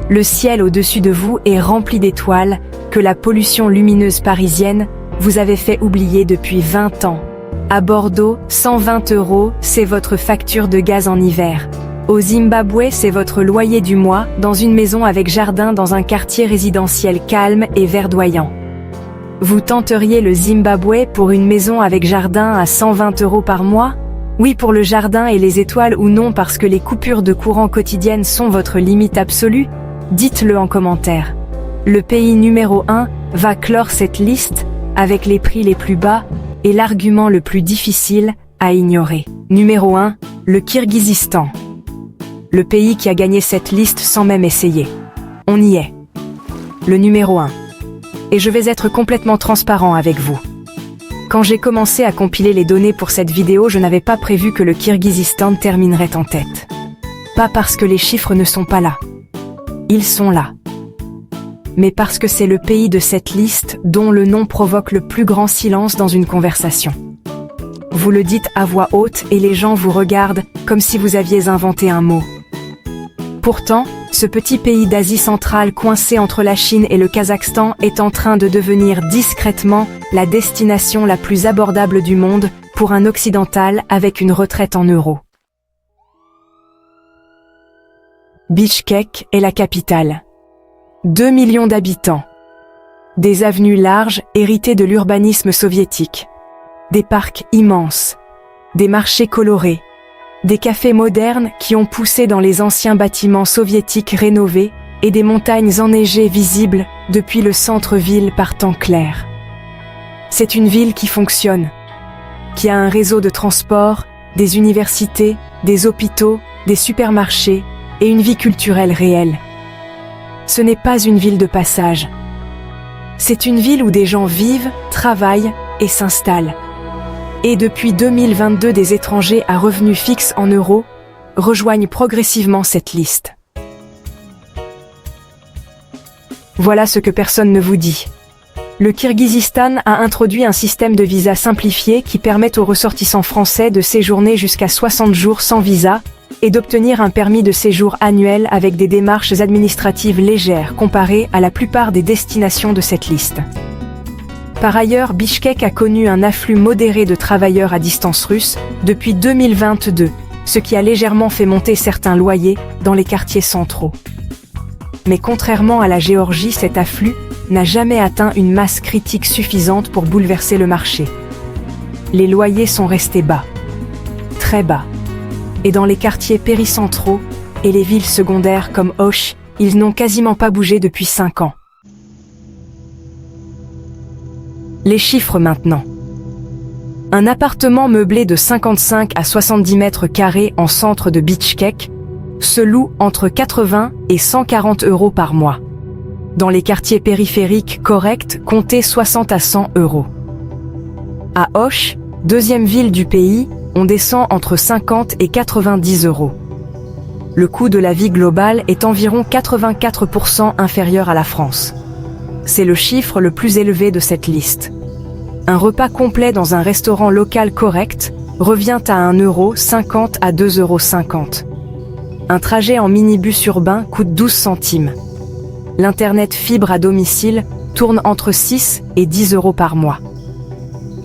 Le ciel au-dessus de vous est rempli d'étoiles que la pollution lumineuse parisienne vous avait fait oublier depuis 20 ans. À Bordeaux, 120 €, c'est votre facture de gaz en hiver. Au Zimbabwe, c'est votre loyer du mois dans une maison avec jardin dans un quartier résidentiel calme et verdoyant. Vous tenteriez le Zimbabwe pour une maison avec jardin à 120 € par mois ? Oui pour le jardin et les étoiles ou non parce que les coupures de courant quotidiennes sont votre limite absolue ? Dites-le en commentaire. Le pays numéro 1 va clore cette liste avec les prix les plus bas et l'argument le plus difficile à ignorer. Numéro 1, le Kirghizistan. Le pays qui a gagné cette liste sans même essayer. On y est. Le numéro 1. Et je vais être complètement transparent avec vous. Quand j'ai commencé à compiler les données pour cette vidéo, je n'avais pas prévu que le Kirghizistan terminerait en tête. Pas parce que les chiffres ne sont pas là. Ils sont là. Mais parce que c'est le pays de cette liste dont le nom provoque le plus grand silence dans une conversation. Vous le dites à voix haute et les gens vous regardent comme si vous aviez inventé un mot. Pourtant, ce petit pays d'Asie centrale coincé entre la Chine et le Kazakhstan est en train de devenir discrètement la destination la plus abordable du monde pour un occidental avec une retraite en euros. Bichkek est la capitale. 2 millions d'habitants. Des avenues larges héritées de l'urbanisme soviétique. Des parcs immenses. Des marchés colorés. Des cafés modernes qui ont poussé dans les anciens bâtiments soviétiques rénovés et des montagnes enneigées visibles depuis le centre-ville par temps clair. C'est une ville qui fonctionne, qui a un réseau de transport, des universités, des hôpitaux, des supermarchés et une vie culturelle réelle. Ce n'est pas une ville de passage. C'est une ville où des gens vivent, travaillent et s'installent. Et depuis 2022, des étrangers à revenus fixes en euros rejoignent progressivement cette liste. Voilà ce que personne ne vous dit. Le Kirghizistan a introduit un système de visa simplifié qui permet aux ressortissants français de séjourner jusqu'à 60 jours sans visa et d'obtenir un permis de séjour annuel avec des démarches administratives légères comparées à la plupart des destinations de cette liste. Par ailleurs, Bichkek a connu un afflux modéré de travailleurs à distance russe depuis 2022, ce qui a légèrement fait monter certains loyers dans les quartiers centraux. Mais contrairement à la Géorgie, cet afflux n'a jamais atteint une masse critique suffisante pour bouleverser le marché. Les loyers sont restés bas, très bas. Et dans les quartiers péricentraux et les villes secondaires comme Osh, ils n'ont quasiment pas bougé depuis 5 ans. Les chiffres maintenant. Un appartement meublé de 55 à 70 mètres carrés en centre de Bichkek se loue entre 80 et 140 € par mois. Dans les quartiers périphériques corrects, comptez 60 à 100 €. À Osh, deuxième ville du pays, on descend entre 50 et 90 €. Le coût de la vie global est environ 84% inférieur à la France. C'est le chiffre le plus élevé de cette liste. Un repas complet dans un restaurant local correct revient à 1,50 € à 2,50 €. Un trajet en minibus urbain coûte 12 centimes. L'Internet fibre à domicile tourne entre 6 et 10 € par mois.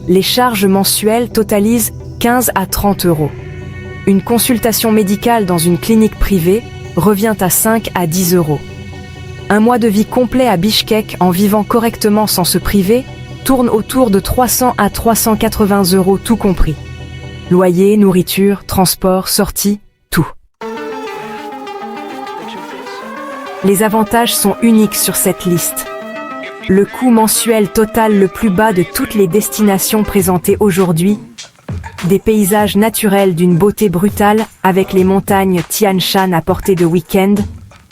Les charges mensuelles totalisent 15 à 30 €. Une consultation médicale dans une clinique privée revient à 5 à 10 €. Un mois de vie complet à Bichkek en vivant correctement sans se priver tourne autour de 300 à 380 € tout compris. Loyer, nourriture, transport, sorties, tout. Les avantages sont uniques sur cette liste. Le coût mensuel total le plus bas de toutes les destinations présentées aujourd'hui, des paysages naturels d'une beauté brutale avec les montagnes Tian Shan à portée de week-end,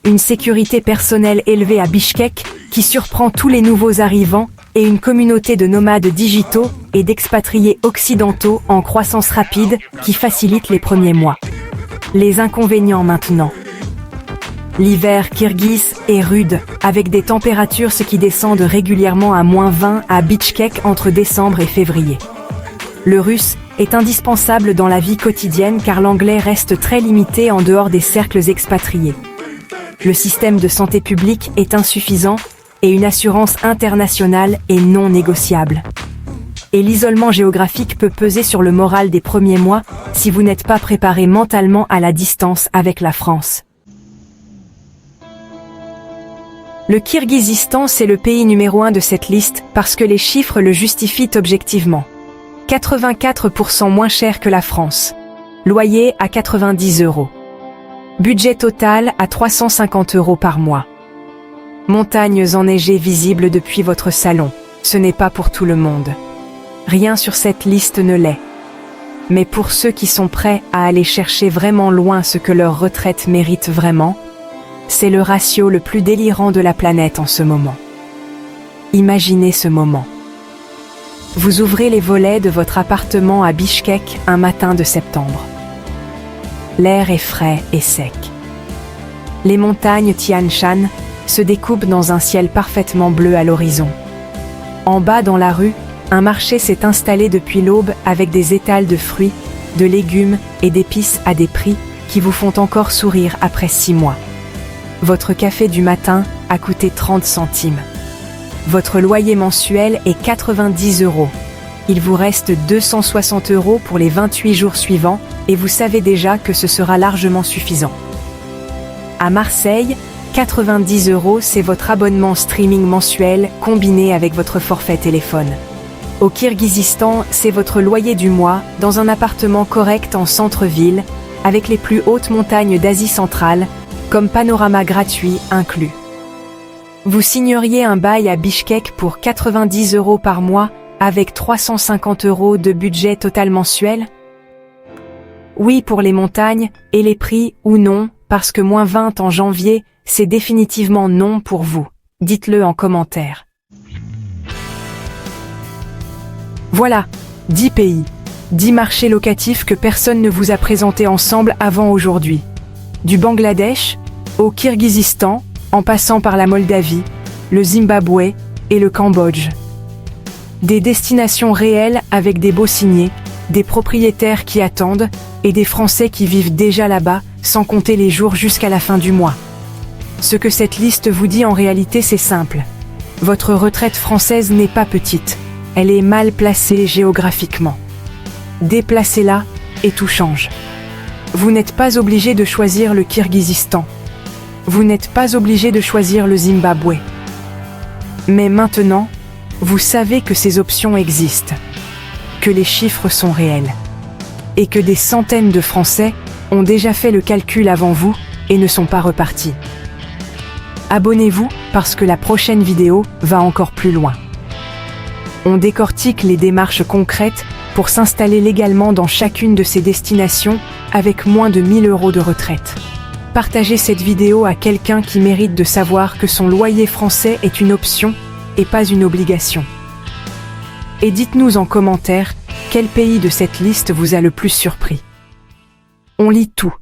une sécurité personnelle élevée à Bichkek qui surprend tous les nouveaux arrivants et une communauté de nomades digitaux et d'expatriés occidentaux en croissance rapide qui facilite les premiers mois. Les inconvénients maintenant. L'hiver kirghize est rude, avec des températures qui descendent régulièrement à -20 à Bichkek entre décembre et février. Le russe est indispensable dans la vie quotidienne car l'anglais reste très limité en dehors des cercles expatriés. Le système de santé publique est insuffisant et une assurance internationale est non négociable. Et l'isolement géographique peut peser sur le moral des premiers mois si vous n'êtes pas préparé mentalement à la distance avec la France. Le Kirghizistan, c'est le pays numéro 1 de cette liste parce que les chiffres le justifient objectivement. 84% moins cher que la France. Loyer à 90 €. Budget total à 350 € par mois. Montagnes enneigées visibles depuis votre salon. Ce n'est pas pour tout le monde. Rien sur cette liste ne l'est. Mais pour ceux qui sont prêts à aller chercher vraiment loin ce que leur retraite mérite vraiment, c'est le ratio le plus délirant de la planète en ce moment. Imaginez ce moment. Vous ouvrez les volets de votre appartement à Bichkek un matin de septembre. L'air est frais et sec. Les montagnes Tian Shan se découpent dans un ciel parfaitement bleu à l'horizon. En bas dans la rue, un marché s'est installé depuis l'aube avec des étals de fruits, de légumes et d'épices à des prix qui vous font encore sourire après 6 mois. Votre café du matin a coûté 30 centimes. Votre loyer mensuel est 90 €. Il vous reste 260 € pour les 28 jours suivants et vous savez déjà que ce sera largement suffisant. À Marseille, 90 € c'est votre abonnement streaming mensuel combiné avec votre forfait téléphone. Au Kirghizistan, c'est votre loyer du mois dans un appartement correct en centre-ville avec les plus hautes montagnes d'Asie centrale comme panorama gratuit inclus. Vous signeriez un bail à Bichkek pour 90 € par mois avec 350 € de budget total mensuel? Oui pour les montagnes et les prix ou non, parce que -20 en janvier, c'est définitivement non pour vous. Dites-le en commentaire. Voilà, 10 pays, 10 marchés locatifs que personne ne vous a présentés ensemble avant aujourd'hui. Du Bangladesh au Kirghizistan, en passant par la Moldavie, le Zimbabwe et le Cambodge. Des destinations réelles avec des beaux signés, des propriétaires qui attendent et des Français qui vivent déjà là-bas, sans compter les jours jusqu'à la fin du mois. Ce que cette liste vous dit en réalité, c'est simple. Votre retraite française n'est pas petite, elle est mal placée géographiquement. Déplacez-la et tout change. Vous n'êtes pas obligé de choisir le Kirghizistan. Vous n'êtes pas obligé de choisir le Zimbabwe. Mais maintenant, vous savez que ces options existent, que les chiffres sont réels, et que des centaines de Français ont déjà fait le calcul avant vous et ne sont pas repartis. Abonnez-vous parce que la prochaine vidéo va encore plus loin. On décortique les démarches concrètes pour s'installer légalement dans chacune de ces destinations avec moins de 1 000 € de retraite. Partagez cette vidéo à quelqu'un qui mérite de savoir que son loyer français est une option et pas une obligation. Et dites-nous en commentaire quel pays de cette liste vous a le plus surpris. On lit tout.